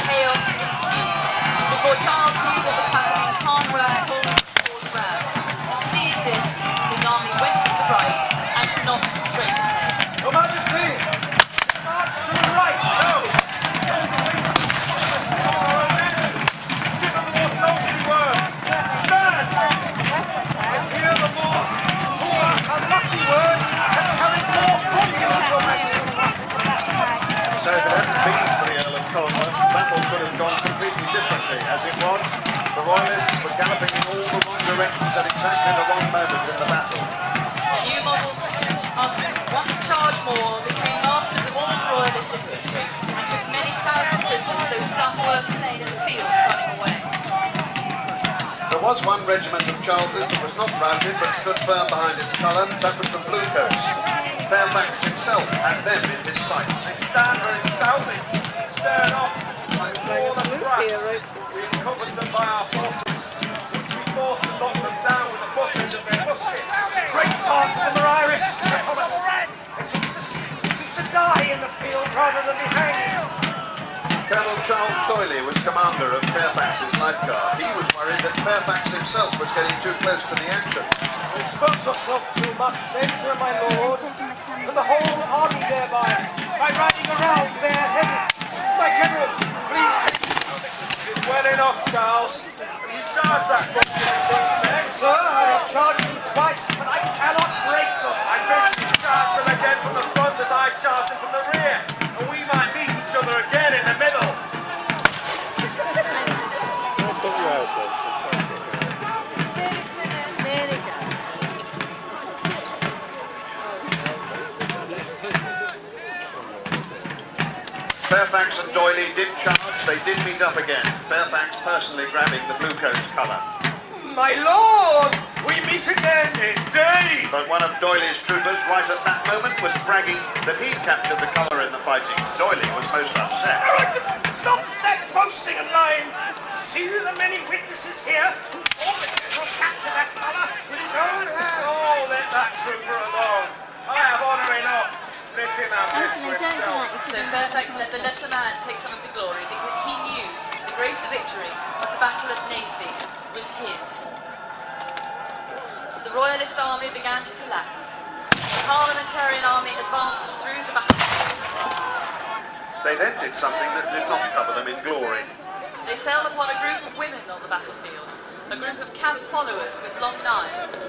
Chaos ensued. Before Charles knew what was happening, Carnwath pulled his sword round. Seeing this, his army went to the right and not straight ahead. Your Majesty! March to the right! No! Give them the more soldierly word! Stand! And hear the more poor, unlucky word has carried more from you, Your Majesty! so if it hadn't been for the Earl of Colmar, the battle could have gone completely differently. As it was, the Royalists were galloping in all the wrong directions at exactly the wrong moment in the battle. A new model, after one charge more, became masters of all Royalist infantry and took many thousand prisoners, though some were slain in the field running away. There was one regiment of Charles's that was not routed but stood firm behind its colour. That was the Bluecoats. Fairfax himself had them in his sights. They stand very stoutly, stern off, like wall and brass. We encompass them by our forces, which we force to knock them down with the butt end of their muskets. Great part of them are Irish, Sir Thomas. It is to die in the field rather than be hanged. Colonel Charles Stoneleigh was commander of Fairfax's lifeguard. He was worried that Fairfax himself was getting too close to the action. Expose yourself too much, then, sir, my lord, and the whole army thereby, by riding around bareheaded. My general, please take It's well enough, Charles. You charge that bucket then. Sir, I have charged them twice, but I cannot break them. I bet you charge them again from the front as I charge them from the rear, and we might meet each other again in the middle. Fairfax and D'Oyley did charge. They did meet up again. Fairfax personally grabbing the Bluecoats' colour. My lord, we meet again indeed. But one of D'Oyley's troopers right at that moment was bragging that he'd captured the colour in the fighting. D'Oyley was most upset. Stop that boasting and lying. See the many witnesses here who saw the general capture that colour with his own hand. Oh, let that trooper alone. I have honour enough. Let him have this to himself. So Fairfax let the lesser man take some of the glory because he knew the greater victory of the Battle of Naseby was his. The Royalist army began to collapse. The Parliamentarian army advanced through the battlefields. They then did something that did not cover them in glory. They fell upon a group of women on the battlefield, a group of camp followers with long knives.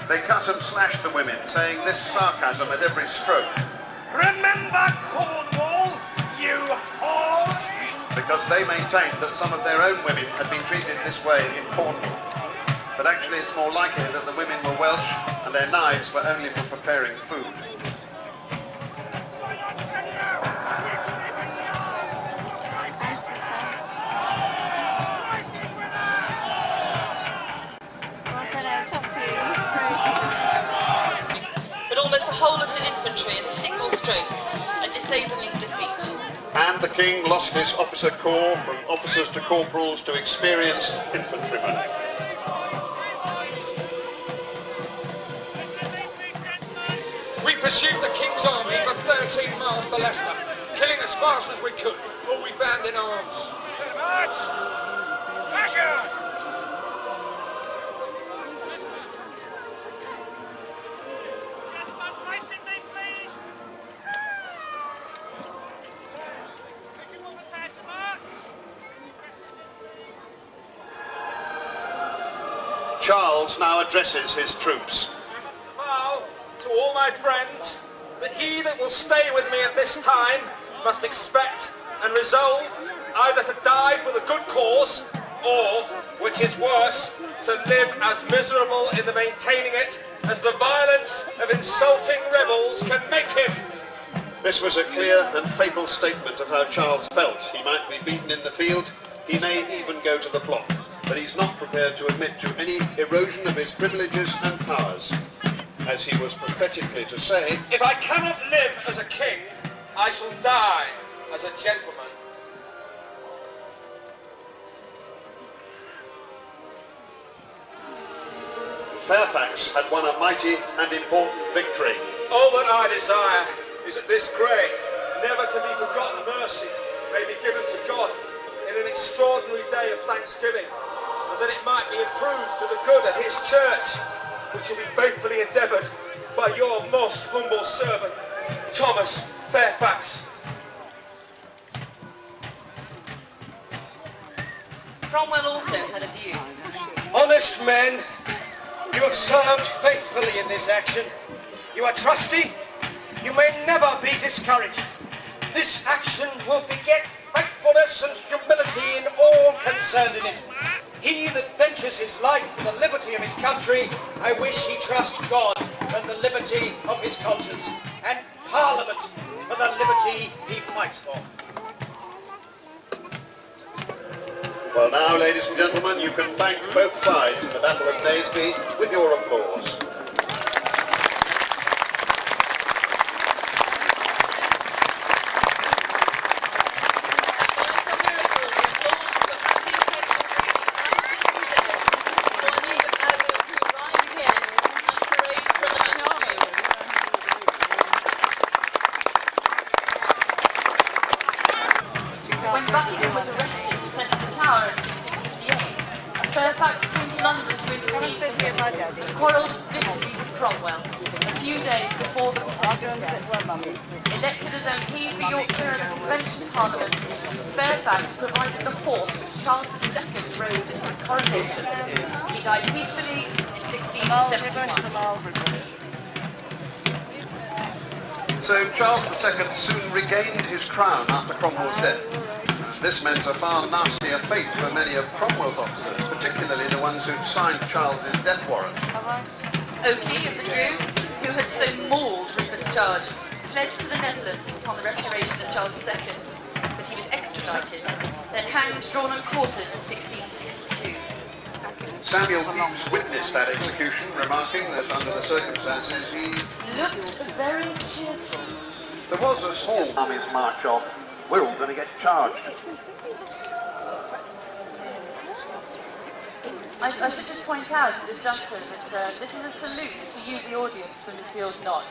They cut and slashed the women, saying this sarcasm at every stroke. Remember Cornwall, you whores! Because they maintained that some of their own women had been treated this way in Cornwall. But actually it's more likely that the women were Welsh and their knives were only for preparing food. But almost the whole of his infantry at a single stroke, a disabling defeat. And the king lost his officer corps from officers to corporals to experienced infantrymen. We pursued the King's army for 13 miles to Leicester, killing as fast as we could, all we found in arms. March! Measure! Charles now addresses his troops. Bow to all my friends that he that will stay with me at this time must expect and resolve either to die for the good cause or, which is worse, to live as miserable in the maintaining it as the violence of insulting rebels can make him. This was a clear and fatal statement of how Charles felt. He might be beaten in the field, he may even go to the block, but he's not prepared to admit to any erosion of his privileges and powers. As he was prophetically to say, "If I cannot live as a king, I shall die as a gentleman." Fairfax had won a mighty and important victory. All that I desire is that this great, never to be forgotten mercy may be given to God in an extraordinary day of thanksgiving, and that it might be improved to the good of his church, which will be faithfully endeavoured by your most humble servant, Thomas Fairfax. Cromwell also had a view. Honest men, you have served faithfully in this action. You are trusty. You may never be discouraged. This action will beget faithfulness and humility in all concerned in it. He that ventures his life for the liberty of his country, I wish he trust God and the liberty of his conscience, and Parliament for the liberty he fights for. Well now, ladies and gentlemen, you can thank both sides in the Battle of Naseby with your applause. When Buckingham was arrested and sent to the Tower in 1658, Fairfax came to London to intercede for him and quarrelled bitterly with Cromwell a few days before the Protector's death. Elected as MP for Yorkshire in the Convention Parliament, Fairfax provided the horse which Charles II rode at his coronation. He died peacefully in 1671. So Charles II soon regained his crown after Cromwell's death. This meant a far nastier fate for many of Cromwell's officers, particularly the ones who'd signed Charles's death warrant. Oakey of the Dragoons, who had so mauled Rupert's charge, fled to the Netherlands upon the restoration of Charles II, but he was extradited, then hanged, drawn and quartered in 1662. Samuel Pepys witnessed that execution, remarking that under the circumstances he Looked very cheerful. There was a small army's march off. We're all going to get charged. I should just point out at this juncture that this is a salute to you, the audience, from the sealed knot.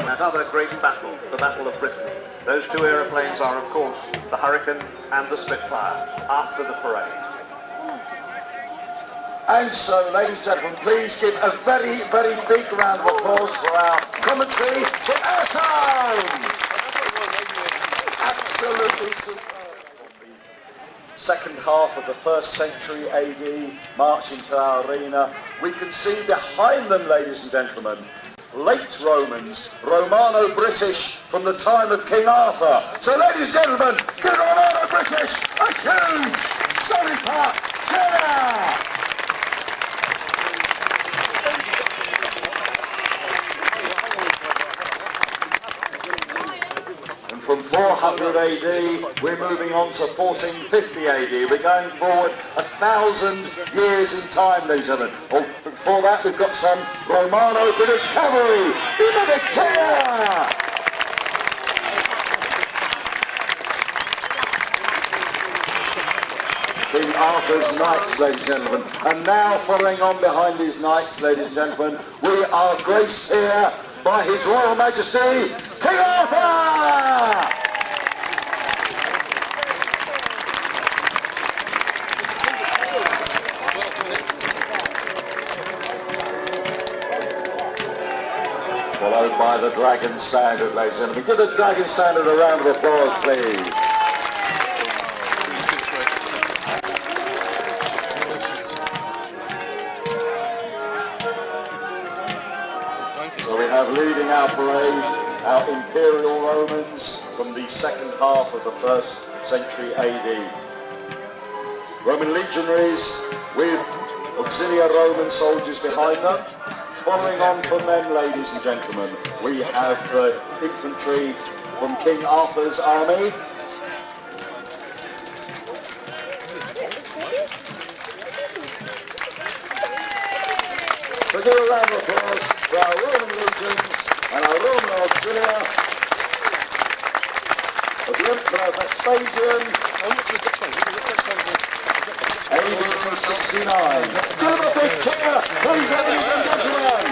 Another great battle, the Battle of Britain. Those two aeroplanes are, of course, the Hurricane and the Spitfire, after the parade. And so, ladies and gentlemen, please give a very, very big round of applause for our commentary from our sound. Absolutely superb. Second half of the 1st century AD, marching to our arena. We can see behind them, ladies and gentlemen, late Romans, Romano-British from the time of King Arthur. So, ladies and gentlemen, give Romano-British huge Stoneleigh Park cheer! And from 400 AD, we're moving on to 1450 AD. We're going forward 1,000 years in time, ladies and gentlemen. Oh, before that, we've got some Romano British cavalry. Viva the cheer! King Arthur's knights, ladies and gentlemen. And now, following on behind his knights, ladies and gentlemen, we are graced here by His Royal Majesty, King Arthur! Followed by the Dragon Standard, ladies and gentlemen. Give the Dragon Standard a round of applause, please. So we have leading our parade, our Imperial Romans from the second half of the 1st century AD. Roman legionaries with auxiliary Roman soldiers behind them. Following on from them, ladies and gentlemen, we have the infantry from King Arthur's army. So give a round of applause for our Roman legions and our Roman auxilia of the Emperor Vespasian, AD 69. Give a big cheer, please, ladies and gentlemen.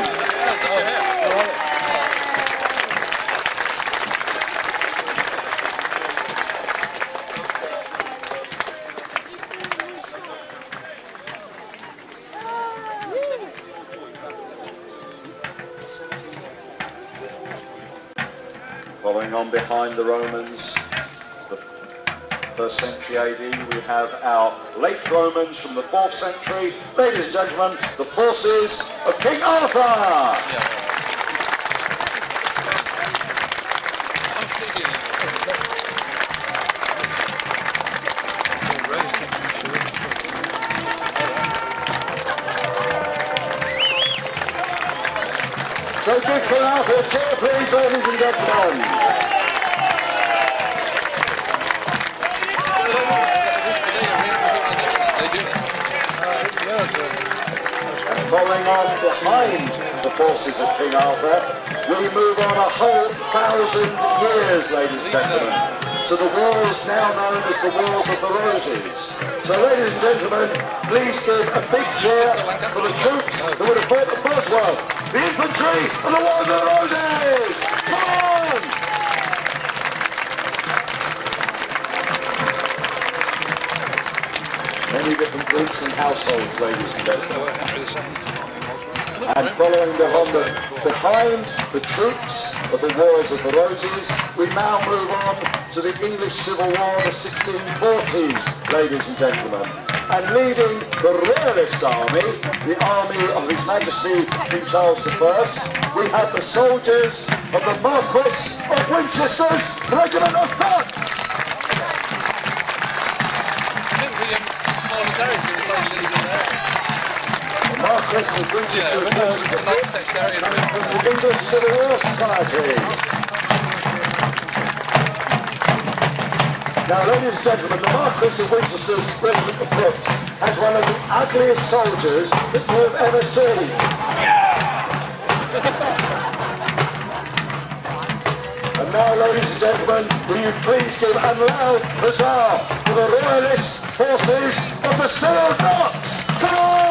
Following on behind the Romans, the 1st century AD, we have our late Romans from the 4th century. Ladies and gentlemen, the forces of King Arthur! So give King Arthur a cheer, please, ladies and gentlemen. And following on behind the forces of King Arthur, we move on a whole 1,000 years, ladies and gentlemen, to the wars now known as the Wars of the Roses. So, ladies and gentlemen, please give a big cheer for the troops who would have fought the First World. The infantry of the Wars of the Roses! Come on! Many different groups and households, ladies and gentlemen. And following behind the troops of the Wars of the Roses, we now move on to the English Civil War of the 1640s, ladies and gentlemen. And leading the Royalist Army, the army of His Majesty King Charles I, we have the soldiers of the Marquis of Winchester's Regiment of Foot. The Marquis of Winchester's Regiment of Foot from the English Civil War Society. Now, ladies and gentlemen, the Marquis of Winchester's Regiment of Foot has one of the ugliest soldiers that you have ever seen. And now, ladies and gentlemen, will you please give a loud huzzah for the Royalist forces of the Sealed Knot? Come on!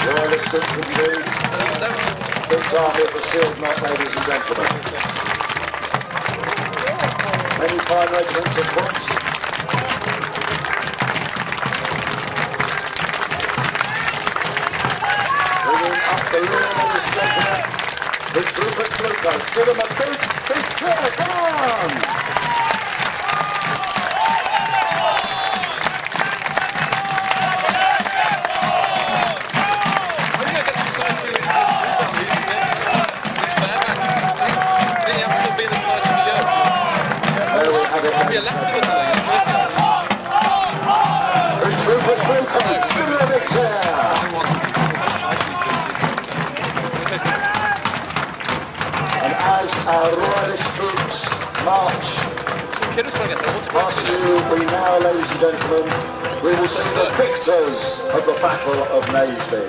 Royalist infantry, British Army of the Sealed Knot, ladies and gentlemen. Many fine regiments of foot. Bringing up the rear, ladies and gentlemen, with Rupert Glucose. Give them a big cheer, come on! Past you, we now, ladies and gentlemen, we will see the victors of the Battle of Naseby.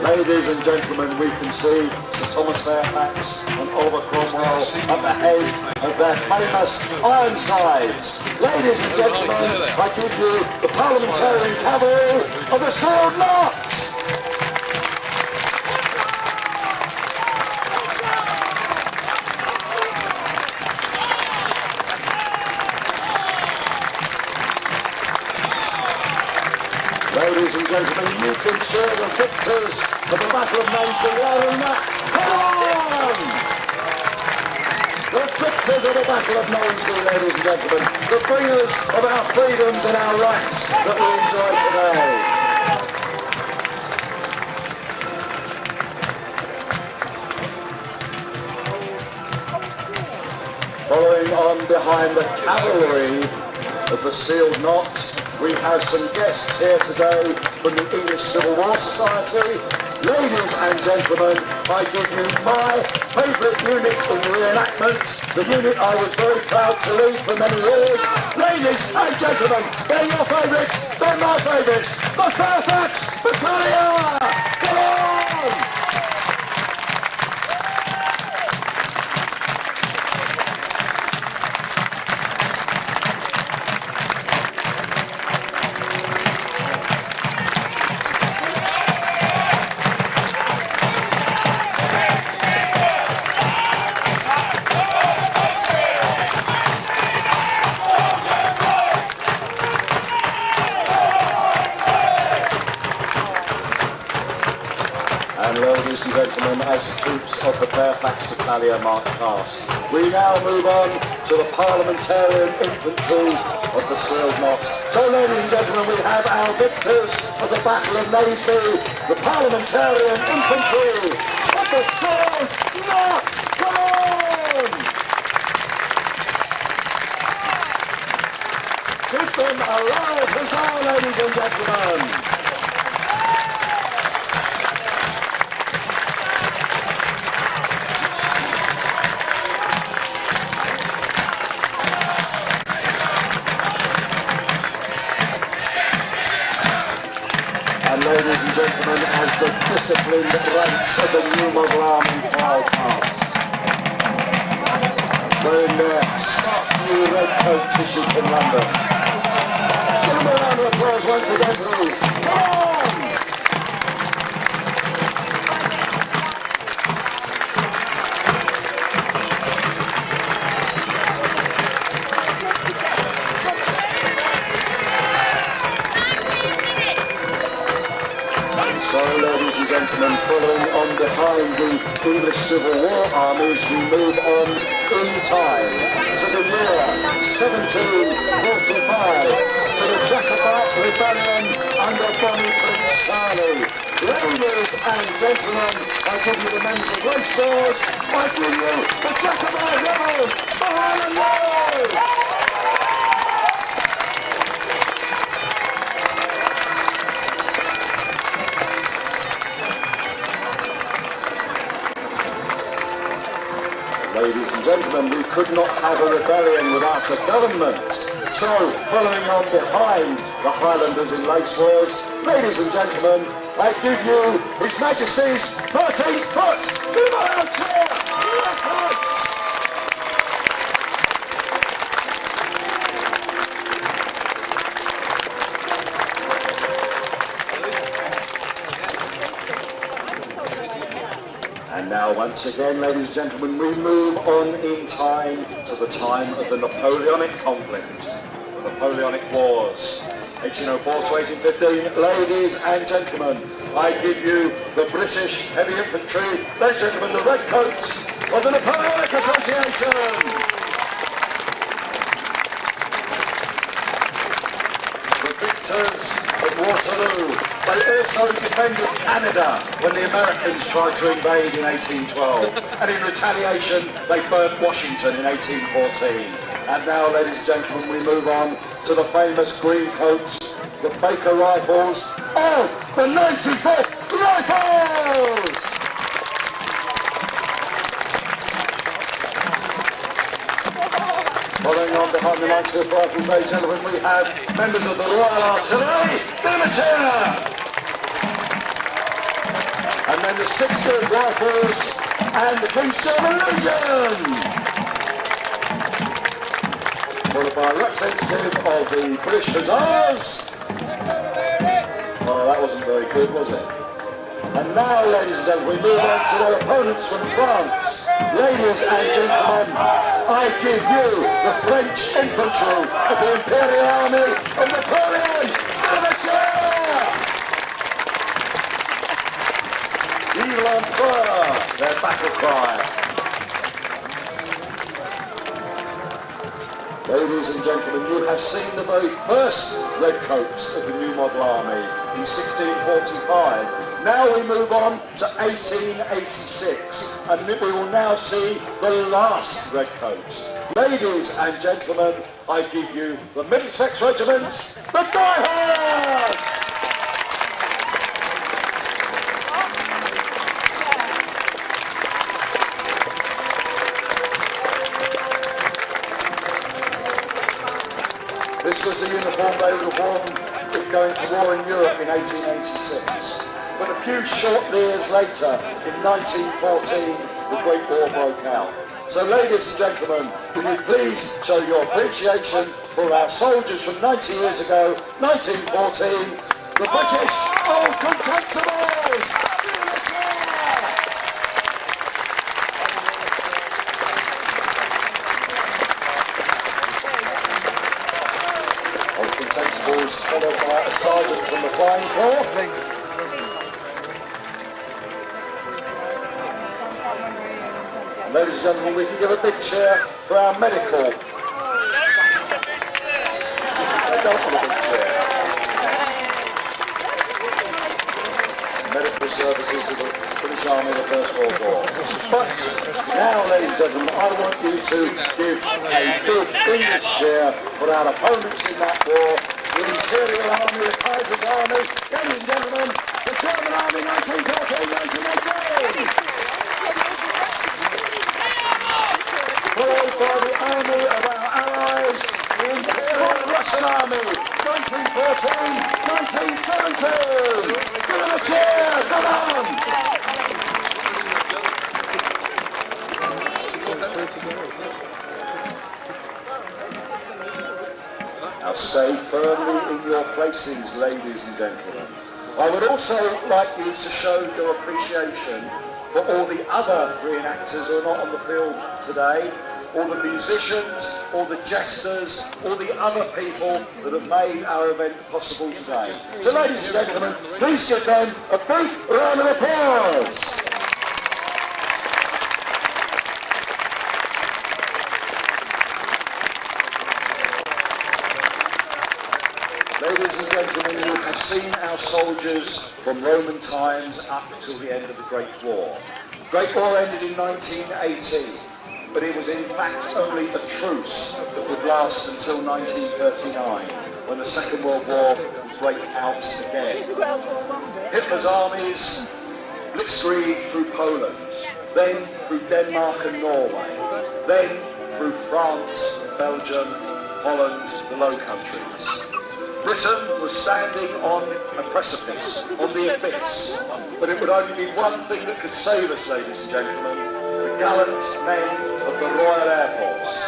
Ladies and gentlemen, we can see Sir Thomas Fairfax and Oliver Cromwell at the head of their famous Ironsides. Ladies and gentlemen, I give you the Parliamentarian Cavalry of the Sealed Knot. Ladies and gentlemen, you can see the victors of the Battle of Naseby wearing that. Come on! The victors of the Battle of Naseby, ladies and gentlemen, the bringers of our freedoms and our rights that we enjoy today. Following on behind the cavalry of the Sealed Knot, we have some guests here today from the English Civil War Society. Ladies and gentlemen, I give you my favourite unit in reenactment, the unit I was very proud to lead for many years. Ladies and gentlemen, they're your favourites, they're my favourites, the Fairfax Battalion! Come on! Ladies and gentlemen, as the troops of the Fairfax Battalion march past, we now move on to the Parliamentarian Infantry of the Sealed Knot. So ladies and gentlemen, we have our victors of the Battle of Naseby, the Parliamentarian Infantry of the Sealed Knot. Come on! Give them a loud huzzah, ladies and gentlemen! Ladies and gentlemen, as the disciplined ranks of the new model army file past, wearing their smart new red coats issued from London. Give them a round of applause once again, please. Come on! So, ladies and gentlemen, following on behind the English Civil War armies, we move on in time to the year 1745, to the Jacobite Rebellion under Bonnie Prince Charlie. Ladies and gentlemen, I give you the names of race stars, I give you the Jacobite rebels, the Highlanders! Ladies and gentlemen, we could not have a rebellion without a government. So, following on behind the Highlanders in lace wars, ladies and gentlemen, I give you His Majesty's 13-foot female chair record! And now, once again, ladies and gentlemen, we move on in time to the time of the Napoleonic conflict, the Napoleonic Wars, 1804 to 1815. Ladies and gentlemen, I give you the British Heavy Infantry, ladies and gentlemen, the Redcoats of the Napoleonic Association. The victors of Waterloo. They also defended Canada when the Americans tried to invade in 1812, and in retaliation they burnt Washington in 1814. And now, ladies and gentlemen, we move on to the famous green coats, the Baker Rifles of the 95th Rifles! Following on behind the 95th Rifles, ladies and gentlemen, we have members of the Royal Artillery, Militia! And then the 60th Rifles and the King's German Legion! Followed by a representative of the British Hussars. Oh, that wasn't very good, was it? And now, ladies and gentlemen, we move on to their opponents from France. Ladies and gentlemen, I give you the French infantry of the Imperial Army of Napoleon Bonaparte! Vive l'Empereur, their battle cry. Ladies and gentlemen, you have seen the very first redcoats of the new model army in 1645. Now we move on to 1886, and we will now see the last redcoats. Ladies and gentlemen, I give you the Middlesex Regiments, the Diehards! This was the uniform they would have worn if going to war in Europe in 1886. But a few short years later, in 1914, the Great War broke out. So ladies and gentlemen, will you please show your appreciation for our soldiers from 90 years ago, 1914, the British Old Contemptibles! Old Contemptibles followed by a sergeant from the Flying Corps. Ladies and gentlemen, we can give a big cheer for our medical. They don't want a big cheer. Medical services of the British Army in the First World War. But now, ladies and gentlemen, I want you to give a big English cheer for our opponents in that war, the Imperial Army, the Kaiser's Army, ladies and gentlemen, the German Army 1914-1918! Followed by the army of our allies, the Imperial Russian Army, 1914-1917! Give them a cheer, come on! Now stay firmly in your places, ladies and gentlemen. I would also like you to show your appreciation for all the other reenactors who are not on the field today, all the musicians, all the jesters, all the other people that have made our event possible today. So ladies and gentlemen, please give them a big round of applause. Ladies and gentlemen, you have seen our soldiers from Roman times up till the end of the Great War. The Great War ended in 1918, but it was in fact only a truce that would last until 1939, when the Second World War would break out again. Hitler's armies blitzkrieg through Poland, then through Denmark and Norway, then through France, Belgium, Holland, the Low Countries. Britain was standing on a precipice, on the abyss, but it would only be one thing that could save us, ladies and gentlemen, the gallant men of the Royal Air Force.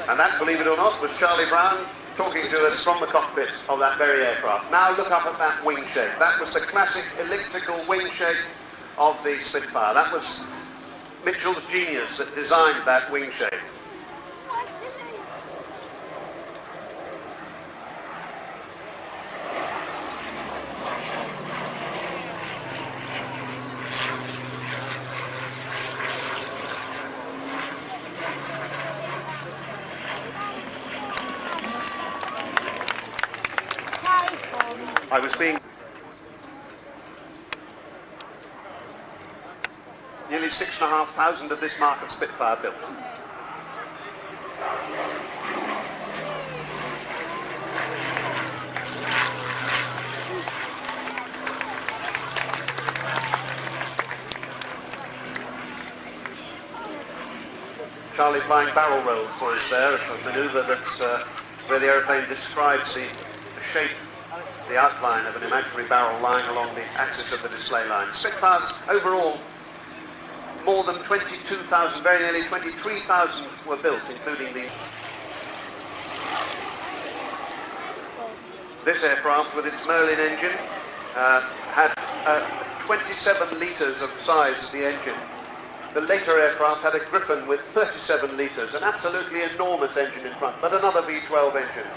And that, believe it or not, was Charlie Brown talking to us from the cockpit of that very aircraft. Now look up at that wing shape. That was the classic elliptical wing shape of the Spitfire. That was Mitchell's genius that designed that wing shape. I was being nearly 6,500 of this market Spitfire built. Charlie flying barrel rolls for us there, a manoeuvre that's where the aeroplane describes the shape, the outline of an imaginary barrel lying along the axis of the display line. Spitfires overall, more than 22,000, very nearly 23,000 were built, including the... This aircraft, with its Merlin engine, had 27 litres of size of the engine. The later aircraft had a Griffon with 37 litres, an absolutely enormous engine in front, but another V12 engine.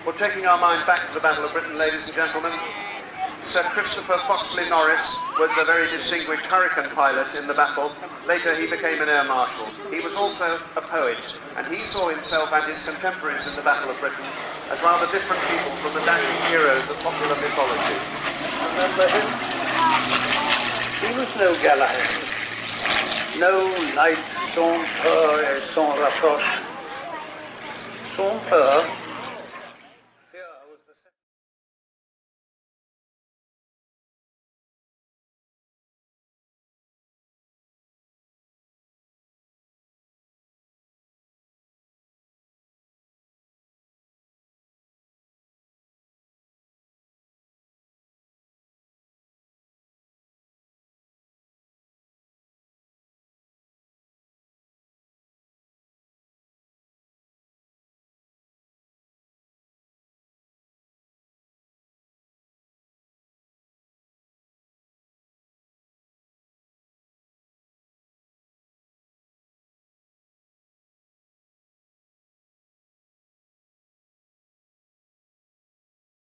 We're taking our mind back to the Battle of Britain, ladies and gentlemen. Sir Christopher Foxley Norris was a very distinguished Hurricane pilot in the battle. Later he became an air marshal. He was also a poet, and he saw himself and his contemporaries in the Battle of Britain as rather different people from the dashing heroes of popular mythology. Remember him? He was no Galahad, no knight sans peur et sans rapproche. Sans peur